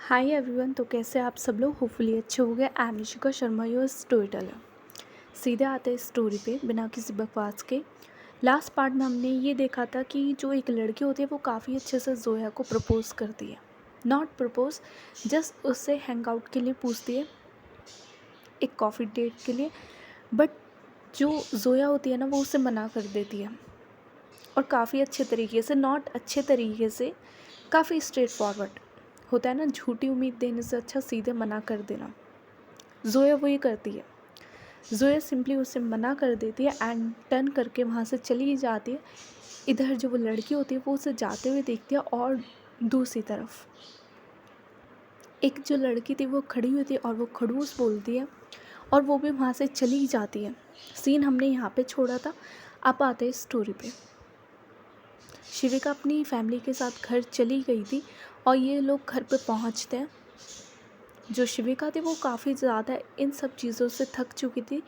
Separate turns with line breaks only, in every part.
Hi everyone. तो कैसे आप सब लोग? होपफुली अच्छे हो गए। I am Nishika Sharma, your story teller. सीधे आते हैं स्टोरी पे बिना किसी बकवास के। लास्ट पार्ट में हमने ये देखा था कि जो एक लड़की होती है वो काफ़ी अच्छे से जोया को प्रपोज करती है। नॉट प्रपोज, जस्ट उससे हैंग आउट के लिए पूछती है, एक कॉफ़ी डेट के लिए। बट जो जोया होती है ना वो उसे मना कर देती है, और काफ़ी अच्छे तरीके से, नॉट अच्छे तरीके से, काफ़ी स्ट्रेट फॉरवर्ड होता है ना। झूठी उम्मीद देने से अच्छा सीधे मना कर देना। जोया वही करती है। जोया सिंपली उसे मना कर देती है एंड टर्न करके वहाँ से चली जाती है। इधर जो वो लड़की होती है वो उसे जाते हुए देखती है, और दूसरी तरफ एक जो लड़की थी वो खड़ी हुई थी और वो खड़ूस बोलती है, और वो भी वहाँ से चली जाती है। सीन हमने यहाँ पे छोड़ा था। अब आते हैं स्टोरी पे। शिविका अपनी फैमिली के साथ घर चली गई थी, और ये लोग घर पे पहुँचते हैं। जो शिविका थी वो काफ़ी ज़्यादा इन सब चीज़ों से थक चुकी थी,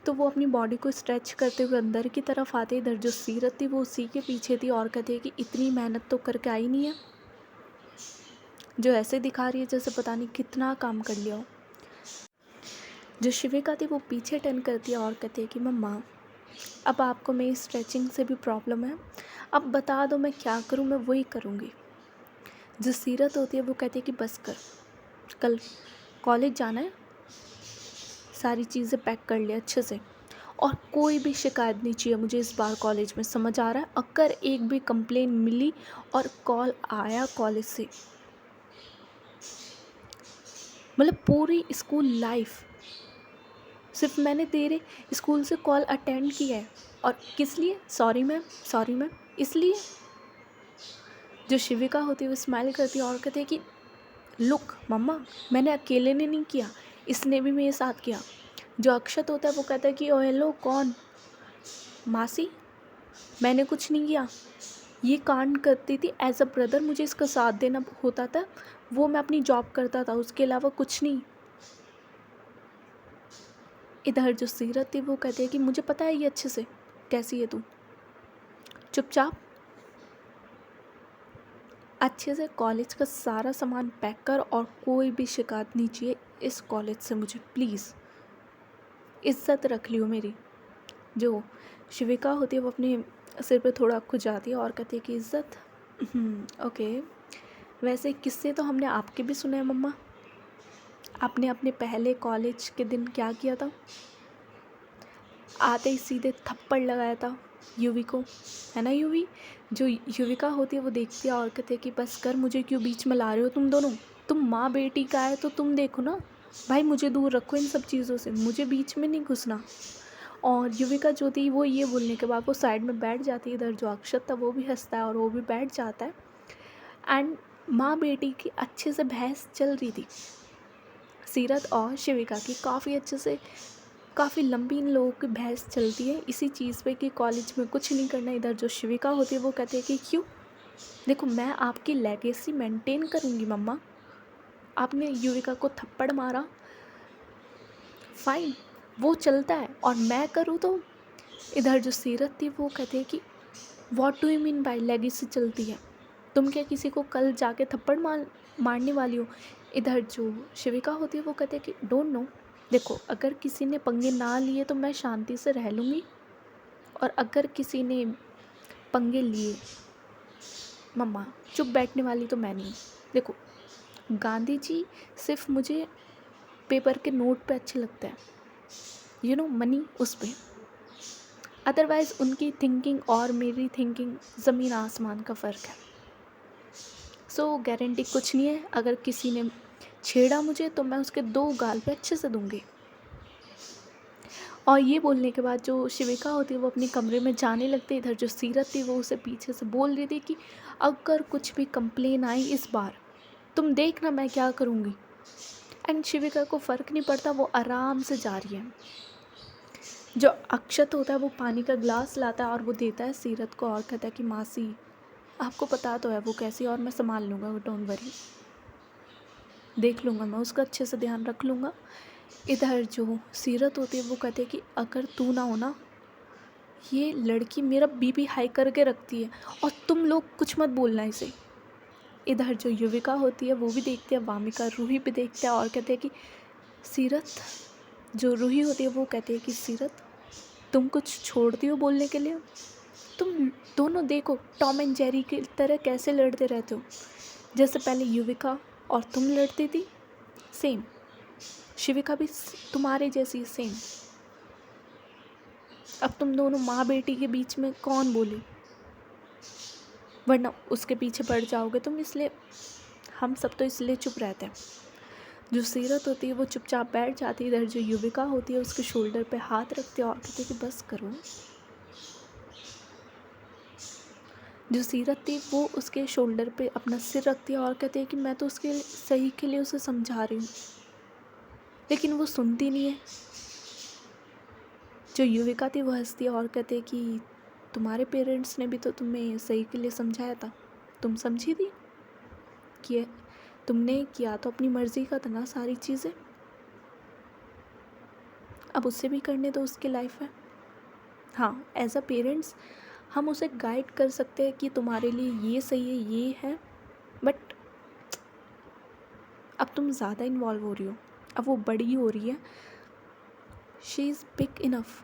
तो वो अपनी बॉडी को स्ट्रेच करते हुए अंदर की तरफ आती। इधर जो सीरत थी वो उसी के पीछे थी, और कहती है कि इतनी मेहनत तो करके आई नहीं है, जो ऐसे दिखा रही है जैसे पता नहीं कितना काम कर लिया हो। जो शिविका थी वो पीछे टर्न करती है और कहती है कि मम्मा, अब आपको मेरी स्ट्रेचिंग से भी प्रॉब्लम है, अब बता दो मैं क्या करूँ, मैं वही करूँगी। जो सीरत होती है वो कहती है कि बस कर, कल कॉलेज जाना है, सारी चीज़ें पैक कर ले अच्छे से, और कोई भी शिकायत नहीं चाहिए मुझे इस बार कॉलेज में, समझ आ रहा है? अगर एक भी कंप्लेन मिली और कॉल आया कॉलेज से, मतलब पूरी स्कूल लाइफ सिर्फ मैंने तेरे स्कूल से कॉल अटेंड किया है, और किस लिए? सॉरी मैम, सॉरी मैम, इसलिए। जो शिविका होती है वो स्माइल करती है और कहती है कि लुक मम्मा, मैंने अकेले ने नहीं किया, इसने भी मेरे साथ किया। जो अक्षत होता है वो कहता है कि ओ हेलो, कौन? मासी, मैंने कुछ नहीं किया, ये कांड करती थी एज अ ब्रदर, मुझे इसका साथ देना होता था, वो मैं अपनी जॉब करता था, उसके अलावा कुछ नहीं। इधर जो सीरत थी वो कहती है कि मुझे पता है ये अच्छे से कैसी है तू, चुपचाप अच्छे से कॉलेज का सारा सामान पैक कर, और कोई भी शिकायत नहीं चाहिए इस कॉलेज से मुझे, प्लीज़। इज्जत रख लियो मेरी। जो शिविका होती है वो अपने सिर पे थोड़ा खुजाती है और कहती है कि इज्जत, ओके। वैसे किस्से तो हमने आपके भी सुने हैं मम्मा। आपने अपने पहले कॉलेज के दिन क्या किया था? आते ही सीधे थप्पड़ लगाया था यूवी को, है ना यूवी? जो युविका होती है वो देखती है और कहती है कि बस कर, मुझे क्यों बीच में ला रहे हो तुम दोनों? तुम माँ बेटी का है तो तुम देखो ना भाई, मुझे दूर रखो इन सब चीज़ों से, मुझे बीच में नहीं घुसना। और युविका जो थी वो ये बोलने के बाद वो साइड में बैठ जाती है। इधर जो अक्षत था वो भी हंसता है और वो भी बैठ जाता है। एंड माँ बेटी की अच्छे से बहस चल रही थी सीरत और शिविका की, काफ़ी अच्छे से, काफ़ी लंबी इन लोगों की बहस चलती है इसी चीज़ पे कि कॉलेज में कुछ नहीं करना। इधर जो शिविका होती है वो कहती है कि क्यों? देखो मैं आपकी लेगेसी मेंटेन करूँगी मम्मा। आपने युविका को थप्पड़ मारा, फाइन, वो चलता है, और मैं करूँ तो? इधर जो सीरत थी वो कहती है कि what do you mean by legacy चलती है? तुम क्या किसी को कल जाके थप्पड़ मारने वाली हो? इधर जो शिविका होती है वो कहती है कि डोंट नो, देखो अगर किसी ने पंगे ना लिए तो मैं शांति से रह लूँगी, और अगर किसी ने पंगे लिए मम्मा, चुप बैठने वाली तो मैं नहीं। देखो गांधी जी सिर्फ मुझे पेपर के नोट पे अच्छे लगते हैं, यू नो, मनी उस पे, अदरवाइज़ उनकी थिंकिंग और मेरी थिंकिंग ज़मीन आसमान का फ़र्क है। सो गारंटी कुछ नहीं है, अगर किसी ने छेड़ा मुझे तो मैं उसके 2 गाल पे अच्छे से दूंगी। और ये बोलने के बाद जो शिविका होती है वो अपने कमरे में जाने लगती है। इधर जो सीरत थी वो उसे पीछे से बोल रही थी कि अगर कुछ भी कंप्लेन आई इस बार, तुम देखना मैं क्या करूँगी। एंड शिविका को फ़र्क नहीं पड़ता, वो आराम से जा रही है। जो अक्षत होता है वो पानी का ग्लास लाता है और वो देता है सीरत को, और कहता है कि मासी, आपको पता तो है वो कैसी, और मैं संभाल लूँगा, डोंट वरी, देख लूँगा मैं उसका, अच्छे से ध्यान रख लूँगा। इधर जो सीरत होती है वो कहती है कि अगर तू ना हो ना, ये लड़की मेरा बीपी हाई करके रखती है, और तुम लोग कुछ मत बोलना इसे। इधर जो युविका होती है वो भी देखती है, वामिका रूही भी देखते हैं और कहते हैं कि सीरत, जो रूही होती है वो कहती है कि सीरत तुम कुछ छोड़ती हो बोलने के लिए, तुम दोनों देखो टॉम एंड जेरी की तरह कैसे लड़ते रहते हो, जैसे पहले युविका और तुम लड़ती थी सेम, शिविका भी तुम्हारे जैसी सेम। अब तुम दोनों माँ बेटी के बीच में कौन बोले, वरना उसके पीछे पड़ जाओगे तुम, इसलिए हम सब तो इसलिए चुप रहते हैं। जो सीरत होती है वो चुपचाप बैठ जाती है, इधर जो युविका होती है उसके शोल्डर पे हाथ रखती है और कहती है कि बस करो। जो सीरत थी वो उसके शोल्डर पे अपना सिर रखती है और कहती है कि मैं तो उसके सही के लिए उसे समझा रही हूँ, लेकिन वो सुनती नहीं है। जो युविका थी वो हंसती है और कहती है कि तुम्हारे पेरेंट्स ने भी तो तुम्हें सही के लिए समझाया था, तुम समझी थी कि तुमने किया तो अपनी मर्ज़ी का था ना सारी चीज़ें, अब उससे भी करने दो, उसकी लाइफ है। हाँ, एज अ पेरेंट्स हम उसे गाइड कर सकते हैं कि तुम्हारे लिए ये सही है, ये है, बट अब तुम ज़्यादा इन्वॉल्व हो रही हो, अब वो बड़ी हो रही है, शी इज़ बिग इनफ,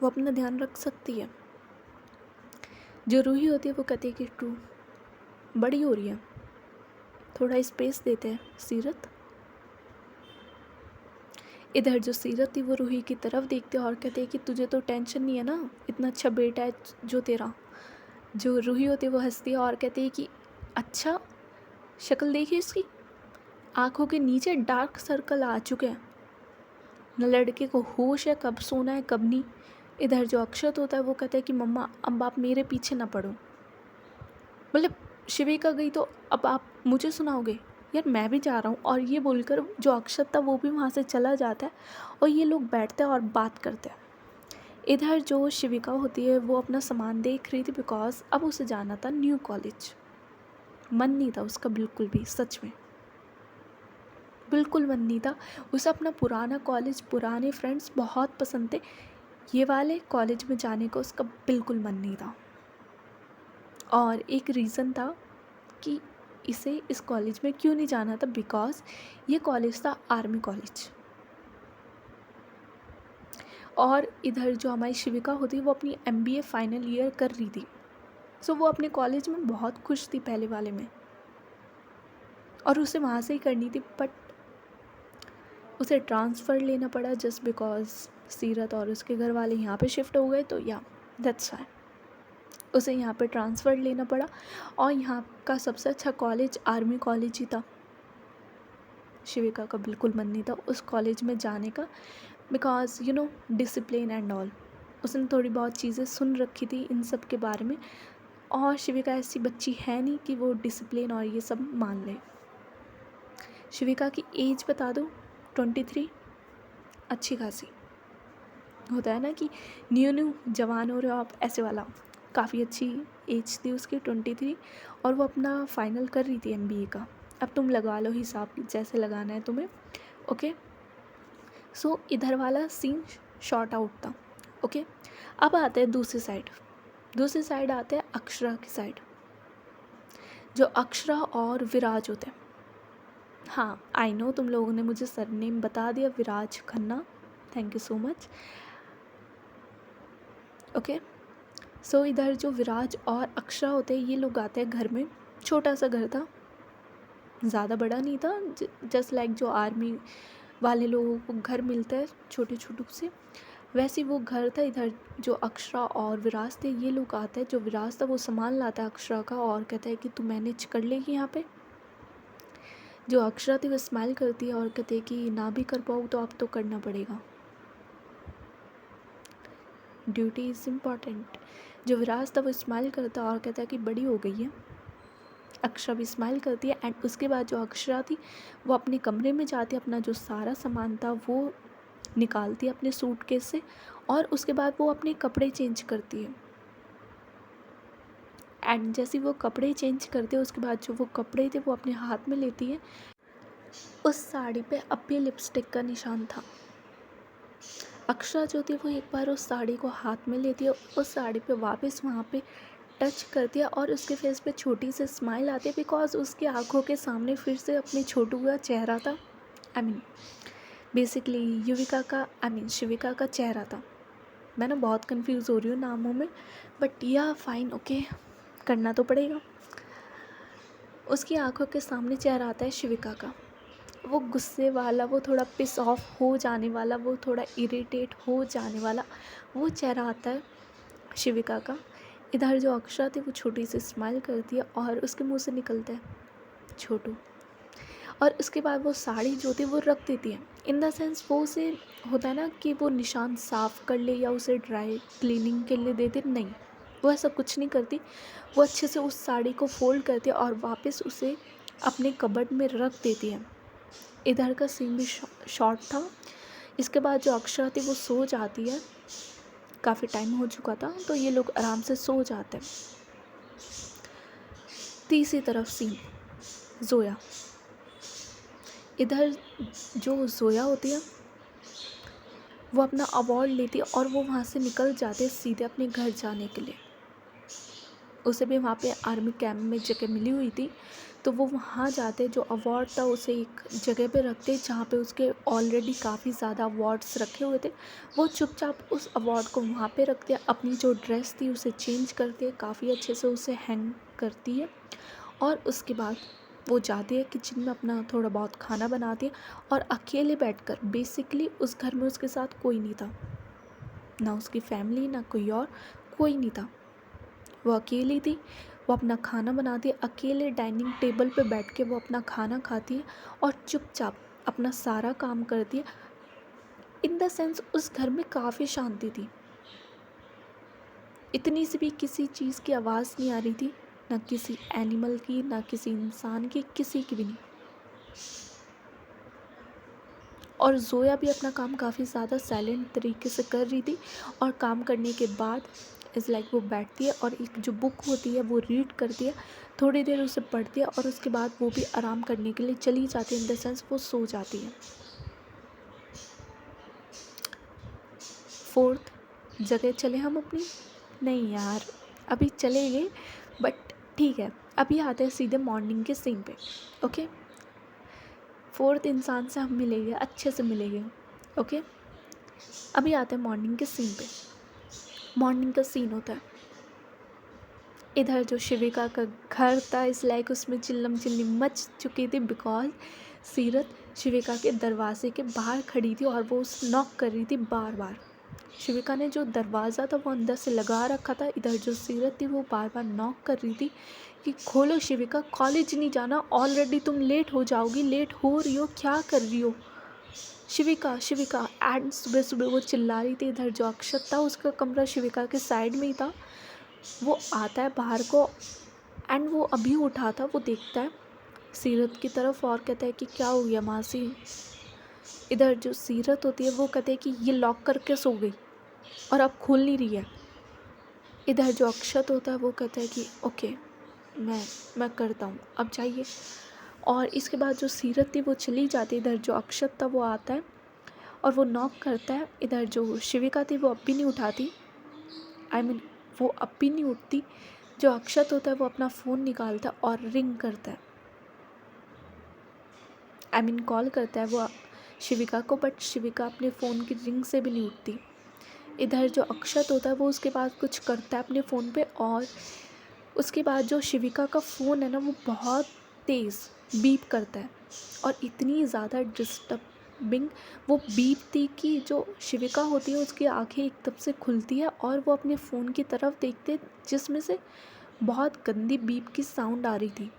वो अपना ध्यान रख सकती है। जो रूही होती है वो कहती है कि ट्रू, बड़ी हो रही है, थोड़ा स्पेस देते हैं सीरत। इधर जो सीरत थी वो रूही की तरफ देखते और कहते हैं कि तुझे तो टेंशन नहीं है ना, इतना अच्छा बेटा है जो तेरा। जो रूही होती है वो हंसती है और कहती है कि अच्छा, शक्ल देखिए इसकी, आँखों के नीचे डार्क सर्कल आ चुके हैं, न लड़के को होश है कब सोना है कब नहीं। इधर जो अक्षत होता है वो कहता है कि मम्मा अब आप मेरे पीछे ना पड़ो, मतलब शिविका गई तो अब आप मुझे सुनाओगे, यार मैं भी जा रहा हूँ। और ये बोलकर जो अक्षत था वो भी वहाँ से चला जाता है और ये लोग बैठते हैं और बात करते हैं। इधर जो शिविका होती है वो अपना सामान देख रही थी, बिकॉज अब उसे जाना था न्यू कॉलेज। मन नहीं था उसका बिल्कुल भी, सच में बिल्कुल मन नहीं था। उसे अपना पुराना कॉलेज, पुराने फ्रेंड्स बहुत पसंद थे, ये वाले कॉलेज में जाने को उसका बिल्कुल मन नहीं था। और एक रीज़न था कि इसे इस कॉलेज में क्यों नहीं जाना था, बिकॉज ये कॉलेज था आर्मी कॉलेज। और इधर जो हमारी शिविका होती है वो अपनी MBA फाइनल ईयर कर रही थी, सो वो अपने कॉलेज में बहुत खुश थी पहले वाले में, और उसे वहाँ से ही करनी थी, बट उसे ट्रांसफ़र लेना पड़ा जस्ट बिकॉज सीरत और उसके घर वाले यहाँ पे शिफ्ट हो गए, तो या दैट्स वाई उसे यहाँ पे ट्रांसफ़र लेना पड़ा। और यहाँ का सबसे अच्छा कॉलेज आर्मी कॉलेज ही था। शिविका का बिल्कुल मन नहीं था उस कॉलेज में जाने का, because you know discipline and all, उसने थोड़ी बहुत चीज़ें सुन रखी थी इन सब के बारे में, और शिविका ऐसी बच्ची है नहीं कि वो डिसिप्लिन और ये सब मान ले। शिविका की एज बता दो, 23, अच्छी खासी होता है ना कि न्यू जवान हो रहे हो आप, ऐसे वाला। काफ़ी अच्छी एज थी उसकी, 23, और वो अपना फाइनल कर रही थी MBA का। अब तुम लगा लो हिसाब जैसे लगाना है तुम्हें, ओके। सो इधर वाला सीन शॉर्ट आउट था, ओके। अब आते हैं दूसरी साइड आते हैं अक्षरा की साइड। जो अक्षरा और विराज होते हैं, हाँ आई नो तुम लोगों ने मुझे सरनेम बता दिया, Viraj Khanna, thank you so much, okay. So इधर जो विराज और अक्षरा होते हैं ये लोग आते हैं घर में। छोटा सा घर था, ज़्यादा बड़ा नहीं था, जस्ट लाइक जो आर्मी वाले लोगों को घर मिलता है छोटे छोटे से, वैसे वो घर था। इधर जो अक्षरा और विराज थे ये लोग आते हैं। जो विराज था वो सामान लाता है अक्षरा का और कहता है कि तू मैनेज कर लेगी यहाँ पे। जो अक्षरा थी वो स्माइल करती है और कहते हैं कि ना भी कर पाऊँ तो अब तो करना पड़ेगा, ड्यूटी इज़ इम्पॉर्टेंट। जो विराज था वो स्माइल करता है और कहता है कि बड़ी हो गई है। अक्षरा भी स्माइल करती है एंड उसके बाद जो अक्षरा थी वो अपने कमरे में जाती है, अपना जो सारा सामान था वो निकालती है अपने सूटकेस से, और उसके बाद वो अपने कपड़े चेंज करती है। एंड जैसे वो कपड़े चेंज करते हैं उसके बाद जो वो कपड़े थे वो अपने हाथ में लेती है। उस साड़ी पे अब भी लिपस्टिक का निशान था। अक्षरा जो थी वो एक बार उस साड़ी को हाथ में लेती है, उस साड़ी पे वापस वहाँ पे टच कर दिया और उसके फेस पे छोटी सी स्माइल आती है, बिकॉज उसकी आंखों के सामने फिर से अपने छोटू का चेहरा था। आई मीन बेसिकली युविका का, आई मीन शिविका का चेहरा था। मैं ना बहुत कंफ्यूज हो रही हूँ नामों में, बट या फाइन, ओके, करना तो पड़ेगा। उसकी आंखों के सामने चेहरा आता है शिविका का, वो गुस्से वाला, वो थोड़ा पिस ऑफ हो जाने वाला, वो थोड़ा इरिटेट हो जाने वाला, वो चेहरा आता है शिविका का। इधर जो अक्षरा थी वो छोटी सी स्माइल करती है और उसके मुंह से निकलता है छोटू, और उसके बाद वो साड़ी जो थी वो रख देती है। इन द सेंस वो उसे होता है ना कि वो निशान साफ़ कर ले या उसे ड्राई क्लीनिंग के लिए दे दे, नहीं, वो ऐसा कुछ नहीं करती। वो अच्छे से उस साड़ी को फोल्ड करती है और वापस उसे अपने कबर्ड में रख देती है। इधर का सीन भी शॉर्ट था। इसके बाद जो अक्षरा थी वो सो जाती है, काफ़ी टाइम हो चुका था तो ये लोग आराम से सो जाते हैं। तीसरी तरफ सीन जोया। इधर जो जोया होती है वो अपना अवार्ड लेती है और वो वहाँ से निकल जाती है सीधे अपने घर जाने के लिए। उसे भी वहाँ पे आर्मी कैंप में जगह मिली हुई थी, तो वो वहाँ जाते, जो अवार्ड था उसे एक जगह पे रखते जहाँ पे उसके ऑलरेडी काफ़ी ज़्यादा अवार्ड्स रखे हुए थे। वो चुपचाप उस अवार्ड को वहाँ पे रखते, अपनी जो ड्रेस थी उसे चेंज करते, काफ़ी अच्छे से उसे हैंग करती है और उसके बाद वो जाती है किचन में, अपना थोड़ा बहुत खाना बनाती है और अकेले बैठकर, बेसिकली उस घर में उसके साथ कोई नहीं था, ना उसकी फैमिली ना कोई और, कोई नहीं था, वो अकेली थी। वो अपना खाना बनाती है, अकेले डाइनिंग टेबल पे बैठ के वो अपना खाना खाती है और चुपचाप अपना सारा काम करती है। इन द सेंस उस घर में काफ़ी शांति थी, इतनी सी भी किसी चीज़ की आवाज़ नहीं आ रही थी, ना किसी एनिमल की, ना किसी इंसान की, किसी की भी नहीं। और जोया भी अपना काम काफ़ी ज़्यादा साइलेंट तरीके से कर रही थी और काम करने के बाद इज़ लाइक वो बैठती है और एक जो बुक होती है वो रीड करती है, थोड़ी देर उसे पढ़ती है और उसके बाद वो भी आराम करने के लिए चली जाती है। इन द सेंस वो सो जाती है। फोर्थ जगह चले हम अपनी, नहीं यार अभी चलेंगे, बट ठीक है, अभी आते हैं सीधे मॉर्निंग के सीन पे। ओके, फोर्थ इंसान से हम मिलेंगे, अच्छे से मिलेंगे। ओके, अभी आते हैं मॉर्निंग के सीन पे। मॉर्निंग का सीन होता है, इधर जो शिविका का घर था इस लाइक उसमें चिल्लम चिल्ली मच चुकी थी, बिकॉज सीरत शिविका के दरवाजे के बाहर खड़ी थी और वो उस नॉक कर रही थी बार बार। शिविका ने जो दरवाज़ा था वो अंदर से लगा रखा था, इधर जो सीरत थी वो बार बार नॉक कर रही थी कि खोलो शिविका, कॉलेज नहीं जाना, ऑलरेडी तुम लेट हो जाओगी, लेट हो रही हो, क्या कर रही हो शिविका शिविका। एंड सुबह सुबह वो चिल्ला रही थी। इधर जो अक्षत था उसका कमरा शिविका के साइड में ही था, वो आता है बाहर को एंड वो अभी उठा था, वो देखता है सीरत की तरफ और कहता है कि क्या हो गया मासी। इधर जो सीरत होती है वो कहते हैं कि ये लॉक करके सो गई और अब खुल नहीं रही है। इधर जो अक्षत होता है वो कहता है कि ओके मैं करता हूँ, अब जाइए। और इसके बाद जो सीरत थी वो चली जाती है। इधर जो अक्षत था वो आता है और वो नॉक करता है। इधर जो शिविका थी वो अब भी नहीं उठाती, आई मीन वो अब भी नहीं उठती। जो अक्षत होता है वो अपना फ़ोन निकालता है और रिंग करता है, आई मीन कॉल करता है वो शिविका को, बट शिविका अपने फ़ोन की रिंग से भी नहीं उठती। इधर जो अक्षत होता है वो उसके बाद कुछ करता है अपने फ़ोन पे और उसके बाद जो शिविका का फ़ोन है ना वो बहुत तेज़ बीप करता है और इतनी ज़्यादा डिस्टर्बिंग वो बीप थी कि जो शिविका होती है उसकी आंखें एकदम से खुलती है और वो अपने फ़ोन की तरफ देखते जिसमें से बहुत गंदी बीप की साउंड आ रही थी।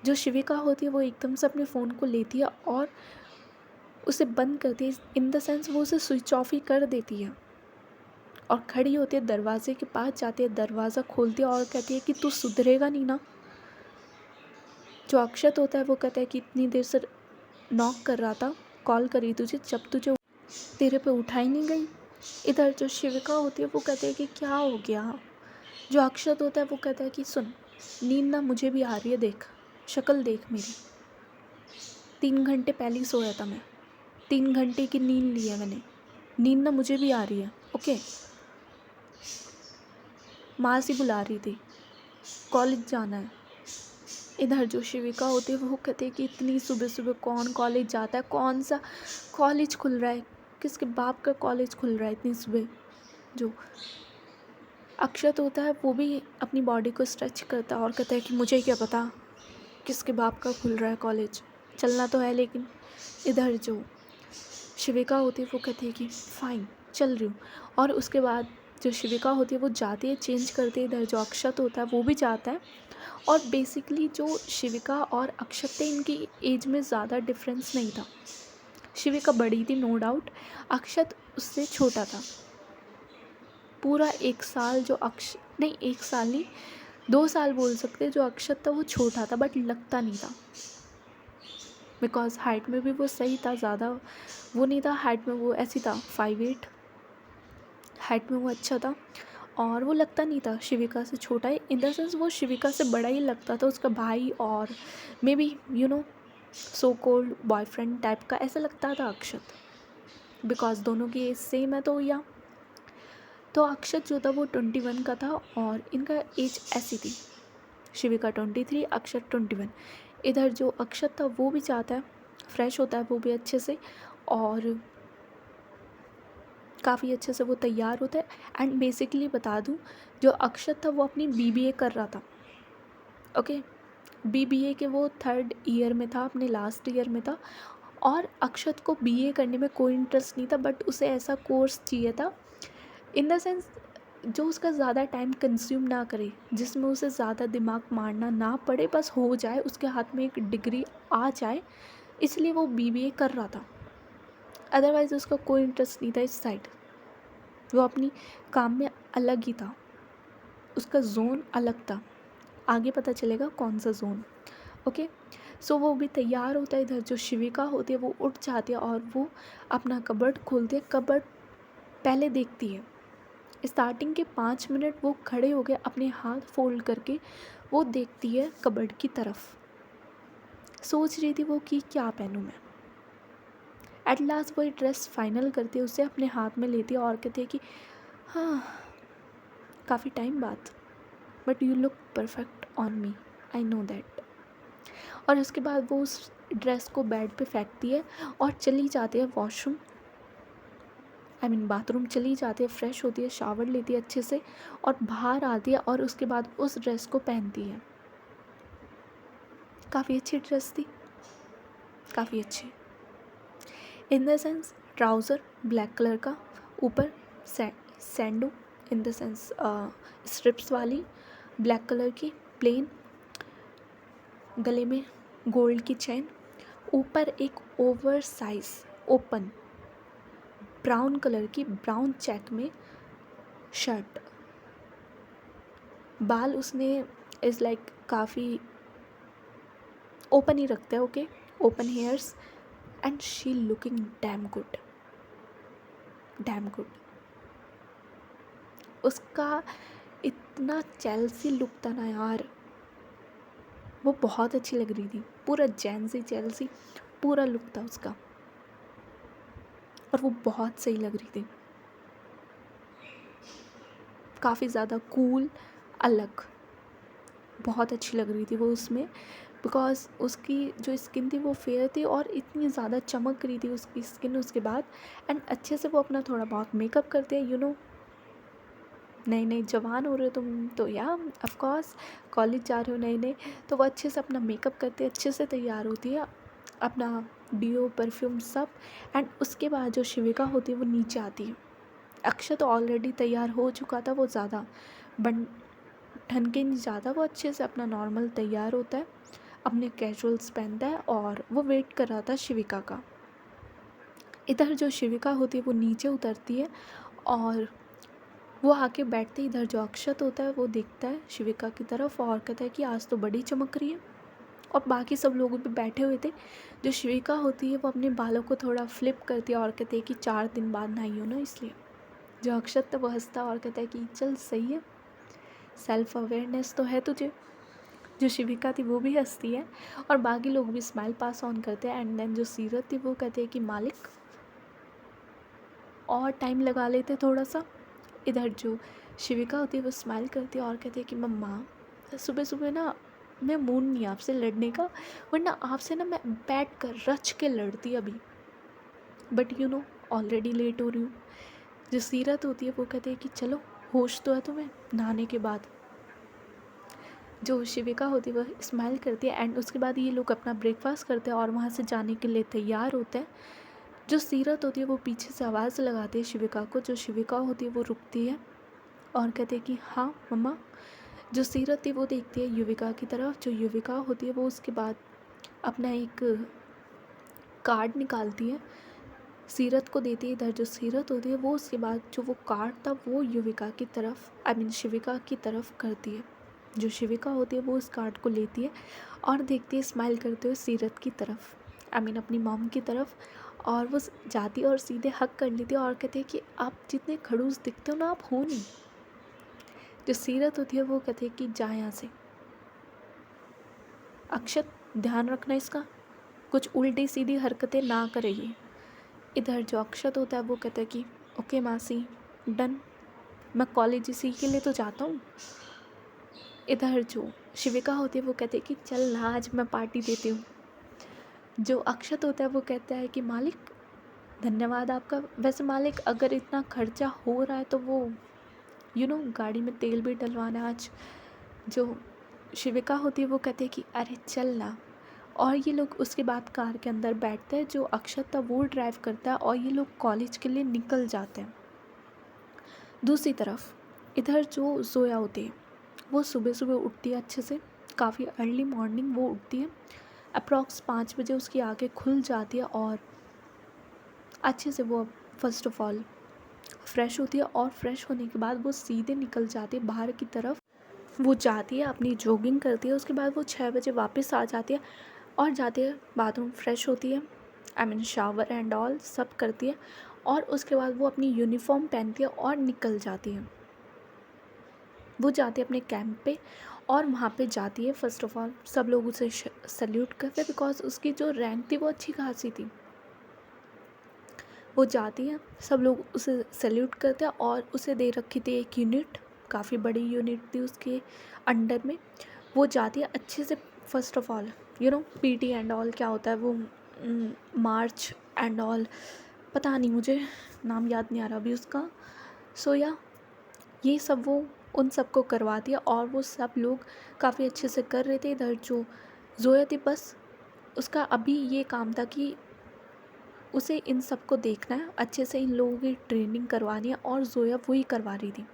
जो शिविका होती है वो एकदम से अपने फ़ोन को लेती है और उसे बंद करती है, इन द सेंस वो उसे स्विच ऑफ ही कर देती है और खड़ी होती है, दरवाजे के पास जाती है, दरवाज़ा खोलती है और कहती है कि तू सुधरेगा नहीं ना। जो अक्षत होता है वो कहता है कि इतनी देर से नॉक कर रहा था, कॉल करी तुझे, जब तुझे तेरे पे उठा ही नहीं गई। इधर जो शिविका होती है वो कहते हैं कि क्या हो गया। जो अक्षत होता है वो कहता है कि सुन, नींद ना मुझे भी आ रही है, देख शक्ल देख मेरी, 3 घंटे पहले ही सोया था मैं, 3 घंटे की नींद ली है मैंने, नींद ना मुझे भी आ रही है। ओके, माँ सी बुला रही थी, कॉलेज जाना है। इधर जो शिविका होती है वो कहती है कि इतनी सुबह सुबह कौन कॉलेज जाता है, कौन सा कॉलेज खुल रहा है, किसके बाप का कॉलेज खुल रहा है इतनी सुबह। जो अक्षत होता है वो भी अपनी बॉडी को स्ट्रेच करता है और कहता है कि मुझे क्या पता किसके बाप का खुल रहा है कॉलेज, चलना तो है। लेकिन इधर जो शिविका होती है वो कहती है कि फ़ाइन चल रही हूँ। और उसके बाद जो शिविका होती है वो जाती है, चेंज करती है। इधर जो अक्षत होता है वो भी जाता है। और बेसिकली जो शिविका और अक्षत थे इनकी एज में ज़्यादा डिफरेंस नहीं था। शिविका बड़ी थी नो डाउट, अक्षत उससे छोटा था पूरा 1 साल। जो नहीं 1 साल नहीं, 2 साल बोल सकते। जो अक्षत था वो छोटा था बट लगता नहीं था, बिकॉज हाइट में भी वो सही था, ज़्यादा वो नहीं था। हाइट में वो ऐसी था 5'8", हाइट में वो अच्छा था। और वो लगता नहीं था शिविका से छोटा है, इन द सेंस वो शिविका से बड़ा ही लगता था, उसका भाई और may be so called boyfriend type का ऐसा लगता था अक्षत, बिकॉज दोनों की एज सेम है। तो अक्षत जो था वो 21 का था और इनका एज ऐसी थी, शिविका 23, अक्षत 21। इधर जो अक्षत था वो भी चाहता है, फ्रेश होता है वो भी अच्छे से और काफ़ी अच्छे से वो तैयार होता है। एंड बेसिकली बता दूँ, जो अक्षत था वो अपनी बीबीए कर रहा था। ओके, बीबीए के वो 3rd ईयर में था, अपने लास्ट ईयर में था। और अक्षत को बीए करने में कोई इंटरेस्ट नहीं था, बट उसे ऐसा कोर्स चाहिए था इन द सेंस जो उसका ज़्यादा टाइम कंज्यूम ना करे, जिसमें उसे ज़्यादा दिमाग मारना ना पड़े, बस हो जाए, उसके हाथ में एक डिग्री आ जाए, इसलिए वो बीबीए कर रहा था। अदरवाइज़ उसका कोई इंटरेस्ट नहीं था इस साइड, वो अपनी काम में अलग ही था, उसका जोन अलग था। आगे पता चलेगा कौन सा जोन। ओके, सो वो भी तैयार होता है। इधर जो शिविका होती है वो उठ जाती है और वो अपना कबर्ड खोलती है। कबर्ड पहले देखती है, स्टार्टिंग के 5 मिनट वो खड़े हो गए अपने हाथ फोल्ड करके, वो देखती है कबर्ड की तरफ, सोच रही थी वो कि क्या पहनूं मैं। एट लास्ट वो ड्रेस फाइनल करती है, उसे अपने हाथ में लेती है और कहती है कि हाँ, काफ़ी टाइम बाद, but you look perfect on me, I know that. और उसके बाद वो उस ड्रेस को बेड पे फेंकती है और चली जाती है वॉशरूम, बाथरूम चली जाती है, फ्रेश होती है, शावर लेती है अच्छे से और बाहर आती है और उसके बाद उस ड्रेस को पहनती है। काफ़ी अच्छी ड्रेस थी, काफ़ी अच्छी in the sense trouser black colour का, ऊपर सैंडो इन द सेंस स्ट्रिप्स वाली ब्लैक कलर की प्लेन, गले में गोल्ड की चेन, ऊपर एक over size open brown colour की ब्राउन चेक में शर्ट। बाल उसने इज़ लाइक काफ़ी ओपन ही रखते हैं, okay, open hairs. And she looking damn good, damn good. उसका इतना चेल्सी लुक था ना यार, वो बहुत अच्छी लग रही थी, पूरा जेंसी चेल्सी पूरा लुक था उसका, और वो बहुत सही लग रही थी, काफ़ी ज़्यादा कूल, अलग, बहुत अच्छी लग रही थी वो उसमें। बिकॉज उसकी जो स्किन थी वो फेयर थी और इतनी ज़्यादा चमक रही थी उसकी स्किन उसके बाद। एंड अच्छे से वो अपना थोड़ा बहुत मेकअप करते हैं, नए नए जवान हो रहे हो तुम तो, या ऑफ कोर्स कॉलेज जा रहे हो नए नए, तो वो अच्छे से अपना मेकअप करते हैं, अच्छे से तैयार होती है, अपना डियो परफ्यूम सब। एंड उसके बाद जो शिविका होती है वो नीचे आती है। अक्षय तो ऑलरेडी तैयार हो चुका था, वो ज़्यादा बन ठन के नहीं जाता, वो अच्छे से अपना नॉर्मल तैयार होता है, अपने कैजुअल्स पहनता है और वो वेट कर रहा था शिविका का। इधर जो शिविका होती है वो नीचे उतरती है और वो आके बैठते, इधर जो अक्षत होता है वो देखता है शिविका की तरफ और कहता है कि आज तो बड़ी चमक रही है। और बाकी सब लोग भी बैठे हुए थे। जो शिविका होती है वो अपने बालों को थोड़ा फ्लिप करती है और कहते हैं कि 4 दिन बाद नहाई हो ना इसलिए। जो अक्षत था वो हंसता और कहता है कि चल सही है, सेल्फ अवेयरनेस तो है तुझे। जो शिविका थी वो भी हंसती है और बाकी लोग भी स्माइल पास ऑन करते हैं। एंड देन जो सीरत थी वो कहते हैं कि मालिक और टाइम लगा लेते थोड़ा सा। इधर जो शिविका होती है वो स्माइल करती है और कहती है कि मम्मा सुबह सुबह ना मैं मूड नहीं है आपसे लड़ने का, वरना आपसे ना मैं बैठ कर रच के लड़ती अभी, बट ऑलरेडी लेट हो रही हूँ। जो सीरत होती है वो कहती है कि चलो होश तो है तुम्हें नहाने के बाद। जो शिविका होती है वह स्माइल करती है एंड उसके बाद ये लोग अपना ब्रेकफास्ट करते हैं और वहाँ से जाने के लिए तैयार होते हैं। जो सीरत होती है वो पीछे से आवाज़ लगाती है शिविका को। जो शिविका होती है वो रुकती है और कहते हैं कि हाँ मम्मा। जो सीरत थी वो देखती है युविका की तरफ। जो युविका होती है वो उसके बाद अपना एक कार्ड निकालती है, सीरत को देती है। इधर जो सीरत होती है वो उसके बाद जो वो कार्ड था वो युविका की तरफ शिविका की तरफ करती है। जो शिविका होती है वो उस कार्ड को लेती है और देखती है स्माइल करते हुए सीरत की तरफ, अपनी मॉम की तरफ, और वो जाती है और सीधे हक कर लेती है और कहती है कि आप जितने खड़ूस दिखते हो ना आप हो नहीं। जो सीरत होती है वो कहती है कि जा यहाँ से, अक्षत ध्यान रखना इसका, कुछ उल्टी सीधी हरकतें ना करेगी। इधर जो अक्षत होता है वो कहता है कि ओके मासी डन, मैं कॉलेज इसी के लिए तो जाता हूँ। इधर जो शिविका होती है वो कहती है कि चल ना आज मैं पार्टी देती हूँ। जो अक्षत होता है वो कहता है कि मालिक धन्यवाद आपका, वैसे मालिक अगर इतना खर्चा हो रहा है तो वो गाड़ी में तेल भी डलवाना आज। जो शिविका होती है वो कहती है कि अरे चल ना, और ये लोग उसके बाद कार के अंदर बैठते हैं। जो अक्षत था वो ड्राइव करता है और ये लोग कॉलेज के लिए निकल जाते हैं। दूसरी तरफ इधर जो जोया होती है वो सुबह सुबह उठती है अच्छे से, काफ़ी अर्ली मॉर्निंग वो उठती है। अप्रॉक्स 5 बजे उसकी आँखें खुल जाती है और अच्छे से वो फर्स्ट ऑफ ऑल फ्रेश होती है और फ्रेश होने के बाद वो सीधे निकल जाती है बाहर की तरफ। वो जाती है अपनी जॉगिंग करती है, उसके बाद वो 6 बजे वापस आ जाती है और जाती है बाथरूम फ्रेश होती है, शावर एंड ऑल सब करती है और उसके बाद वो अपनी यूनिफॉर्म पहनती है और निकल जाती है। वो जाती है अपने कैंप पे और वहाँ पे जाती है। फर्स्ट ऑफ ऑल सब लोग उसे सल्यूट करते हैं बिकॉज उसकी जो रैंक थी वो अच्छी खासी थी। वो जाती है, सब लोग उसे सल्यूट करते हैं और उसे दे रखी थी एक यूनिट, काफ़ी बड़ी यूनिट थी उसके अंडर में। वो जाती है अच्छे से, first of all PT and all क्या होता है वो, मार्च एंड ऑल, पता नहीं मुझे नाम याद नहीं आ रहा अभी उसका। सो या ये सब वो उन सबको करवाती है और वो सब लोग काफ़ी अच्छे से कर रहे थे। इधर जो जोया थी बस उसका अभी ये काम था कि उसे इन सबको देखना है, अच्छे से इन लोगों की ट्रेनिंग करवानी है और जोया वही करवा रही थी।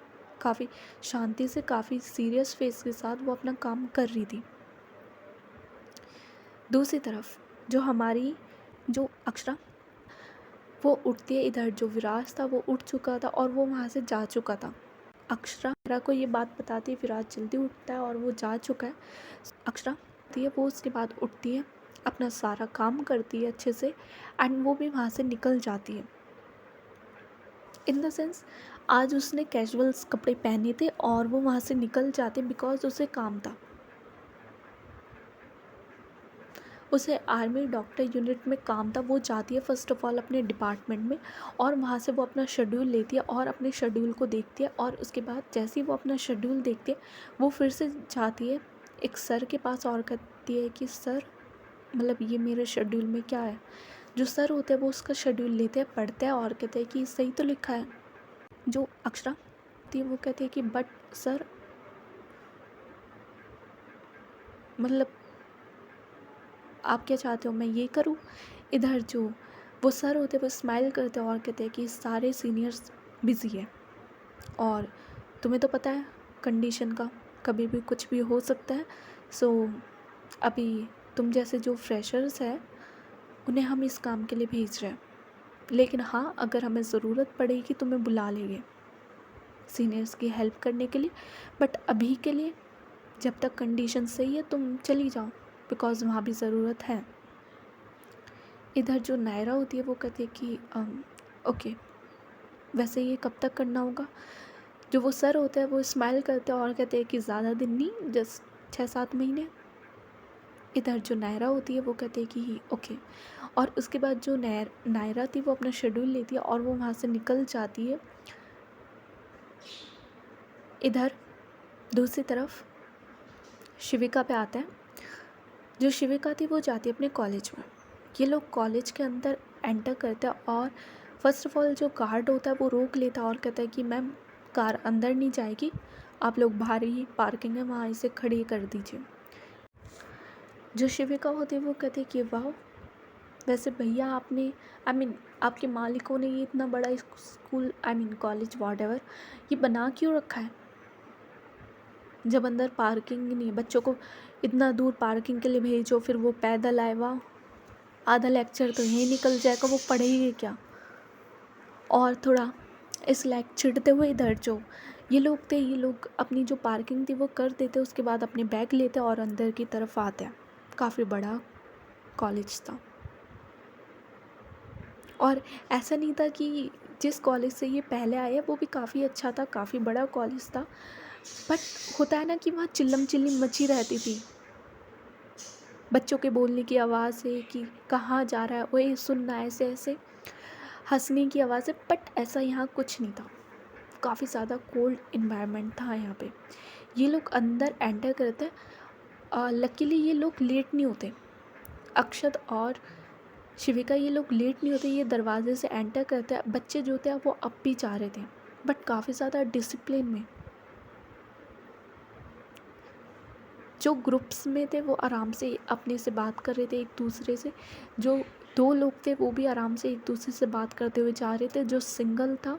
काफ़ी शांति से, काफ़ी सीरियस फेस के साथ वो अपना काम कर रही थी। दूसरी तरफ जो हमारी जो अक्षरा वो उठती है। इधर जो विराज था वो उठ चुका था और वो वहाँ से जा चुका था। अक्षरा को ये बात बताती है, विराज जल्दी उठता है और वो जा चुका है। अक्षरा उठती है, वो उसके बाद उठती है, अपना सारा काम करती है अच्छे से एंड वो भी वहाँ से निकल जाती है। इन द सेंस आज उसने कैजुअल्स कपड़े पहने थे और वो वहाँ से निकल जाते बिकॉज उसे काम था। उसे आर्मी डॉक्टर यूनिट में काम था। वो जाती है फर्स्ट ऑफ ऑल अपने डिपार्टमेंट में और वहाँ से वो अपना शेड्यूल लेती है और अपने शेड्यूल को देखती है और उसके बाद जैसे ही वो अपना शेड्यूल देखती है वो फिर से जाती है एक सर के पास और कहती है कि सर मतलब ये मेरे शेड्यूल में क्या है। जो सर होते हैं वो उसका शेड्यूल लेते हैं, पढ़ते हैं और कहते हैं कि सही तो लिखा है। जो अक्षरा होती है वो कहती है कि बट सर मतलब आप क्या चाहते हो मैं ये करूँ। इधर जो वो सर होते हैं वो स्माइल करते हैं और कहते हैं कि सारे सीनियर्स बिज़ी है और तुम्हें तो पता है कंडीशन का, कभी भी कुछ भी हो सकता है। सो अभी तुम जैसे जो फ्रेशर्स हैं उन्हें हम इस काम के लिए भेज रहे हैं, लेकिन हाँ अगर हमें ज़रूरत पड़ेगी तो मैं बुला लेंगे सीनियर्स की हेल्प करने के लिए, बट अभी के लिए जब तक कंडीशन सही है तुम चली जाओ बिकॉज़ वहाँ भी ज़रूरत है। इधर जो नायरा होती है वो कहती है कि ओके वैसे ये कब तक करना होगा। जो वो सर होते हैं वो स्माइल करते हैं और कहते हैं कि ज़्यादा दिन नहीं, जस्ट 6-7 महीने। इधर जो नायरा होती है वो कहते हैं कि ओके, और उसके बाद जो नायरा थी वो अपना शेड्यूल लेती है और वो वहाँ से निकल जाती है। इधर दूसरी तरफ शिविका पे आते हैं। जो शिविका थी वो जाती है अपने कॉलेज में। ये लोग कॉलेज के अंदर एंटर करते हैं और फर्स्ट ऑफ ऑल जो गार्ड होता है वो रोक लेता है और कहता है कि मैम कार अंदर नहीं जाएगी, आप लोग बाहर ही पार्किंग है वहाँ इसे खड़ी कर दीजिए। जो शिविका होती है वो कहते हैं कि वाह, वैसे भैया आपने आपके मालिकों ने ये इतना बड़ा स्कूल कॉलेज वॉटेवर ये बना क्यों रखा है, जब अंदर पार्किंग नहीं है, बच्चों को इतना दूर पार्किंग के लिए भेजो, फिर वो पैदल आए, वाह आधा लेक्चर तो यहीं निकल जाएगा, वो पढ़ेगी क्या। और थोड़ा इस लाइक चिढ़ते हुए इधर जो ये लोग अपनी जो पार्किंग थी वो कर देते, उसके बाद अपने बैग लेते और अंदर की तरफ आते हैं। काफ़ी बड़ा कॉलेज था और ऐसा नहीं था कि जिस कॉलेज से ये पहले आए वो भी काफ़ी अच्छा था, काफ़ी बड़ा कॉलेज था, बट होता है ना कि वहाँ चिल्लम चिल्ली मची रहती थी, बच्चों के बोलने की आवाज़ है कि कहाँ जा रहा है, ओए सुनना, ऐसे ऐसे हंसने की आवाज़ है, बट ऐसा यहाँ कुछ नहीं था। काफ़ी ज़्यादा कोल्ड इन्वायरमेंट था यहाँ पे। ये लोग अंदर एंटर करते हैं, लकीली ये लोग लेट नहीं होते, अक्षत और शिविका ये लोग लेट नहीं होते, ये दरवाजे से एंटर करते हैं। बच्चे जो थे वो अब भी जा रहे थे बट काफ़ी ज़्यादा डिसिप्लिन में। जो ग्रुप्स में थे वो आराम से अपने से बात कर रहे थे एक दूसरे से, जो दो लोग थे वो भी आराम से एक दूसरे से बात करते हुए जा रहे थे, जो सिंगल था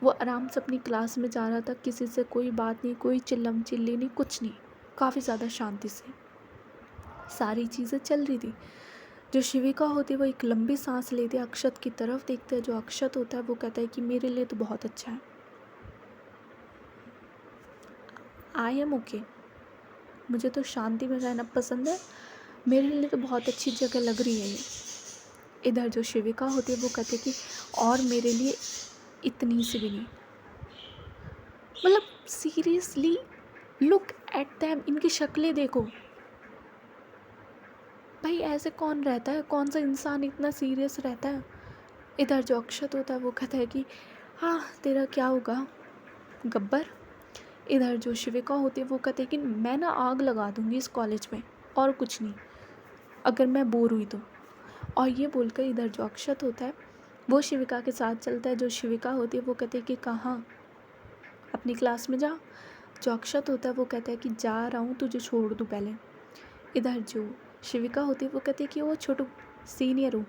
वो आराम से अपनी क्लास में जा रहा था, किसी से कोई बात नहीं, कोई चिल्लम चिल्ली नहीं, कुछ नहीं, काफ़ी ज़्यादा शांति से सारी चीज़ें चल रही थी। जो शिविका होती है वो एक लंबी सांस लेती है, अक्षत की तरफ देखते हैं। जो अक्षत होता है वो कहता है कि मेरे लिए तो बहुत अच्छा है, आई एम ओके, मुझे तो शांति में रहना पसंद है, मेरे लिए तो बहुत अच्छी जगह लग रही है ये। इधर जो शिविका होती है वो कहते कि और मेरे लिए इतनी सी भी नहीं, मतलब सीरियसली लुक एट दैम, इनकी शक्लें देखो भाई, ऐसे कौन रहता है, कौन सा इंसान इतना सीरियस रहता है। इधर जो अक्षत होता है वो कहता है कि हाँ तेरा क्या होगा गब्बर। इधर जो शिविका होती है वो कहते हैं कि मैं ना आग लगा दूंगी इस कॉलेज में, और कुछ नहीं, अगर मैं बोर हुई तो। और ये बोलकर इधर जो अक्षत होता है वो शिविका के साथ चलता है। जो शिविका होती है वो कहते हैं कि कहाँ, अपनी क्लास में जा। जो अक्षत होता है वो कहता है कि जा रहा हूँ, तुझे छोड़ दूँ पहले। इधर जो शिविका होती है वो कहती है कि वो छोटू सीनियर हूँ।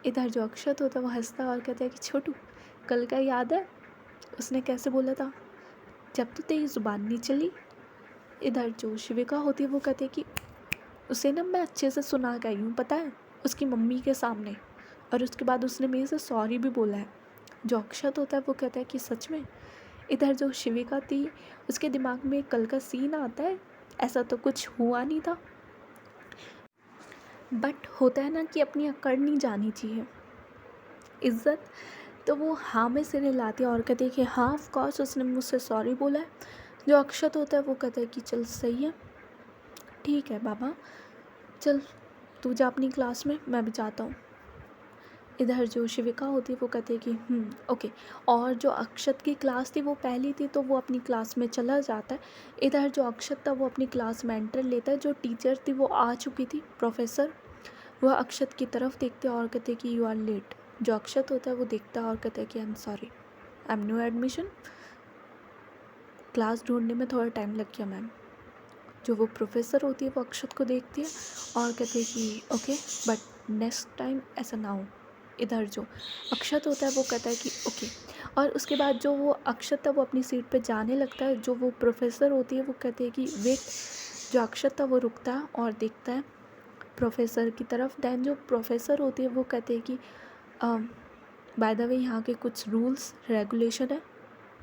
इधर जो अक्षत होता है वो हंसता और कहता है कि छोटू कल का याद है, उसने कैसे बोला था, जब तो तेरी ज़ुबान नहीं चली। इधर जो शिविका होती है वो कहती है कि उसे ना मैं अच्छे से सुना के आई हूँ, पता है, उसकी मम्मी के सामने, और उसके बाद उसने मेरे से सॉरी भी बोला है। जो अक्षत होता है वो कहता है कि सच में। इधर जो शिविका थी उसके दिमाग में कल का सीन आता है, ऐसा तो कुछ हुआ नहीं था, बट होता है ना कि अपनी अकड़ नहीं जानी चाहिए, इज़्ज़त। तो वो हाँ में सिर हिलाती है और कहती है कि हाँ ऑफ कोर्स उसने मुझसे सॉरी बोला है। जो अक्षत होता है वो कहता है कि चल सही है, ठीक है बाबा, चल तू जा अपनी क्लास में, मैं भी जाता हूँ। इधर जो शिविका होती है वो कहती है कि ओके। और जो अक्षत की क्लास थी वो पहली थी तो वो अपनी क्लास में चला जाता है। इधर जो अक्षत था वो अपनी क्लास में एंटर लेता है। जो टीचर थी वो आ चुकी थी, प्रोफेसर, वह अक्षत की तरफ देखते और कहते कि यू आर लेट। जो अक्षत होता है वो देखता है और कहता है कि I am sorry, I am new admission, class ढूंढने में थोड़ा टाइम लग गया मैम। जो वो प्रोफेसर होती है वो अक्षत को देखती है और कहते हैं कि ओके बट नेक्स्ट टाइम ऐसा ना हो। इधर जो अक्षत होता है वो कहता है कि ओके। और उसके बाद जो वो अक्षत था वो अपनी सीट पे जाने लगता है। जो वो प्रोफेसर होती है वो कहती है कि वेट। जो अक्षत था वो रुकता है और देखता है प्रोफेसर की तरफ। दैन जो प्रोफेसर होती है वो कहते हैं कि बाय द वे यहाँ के कुछ रूल्स रेगुलेशन है,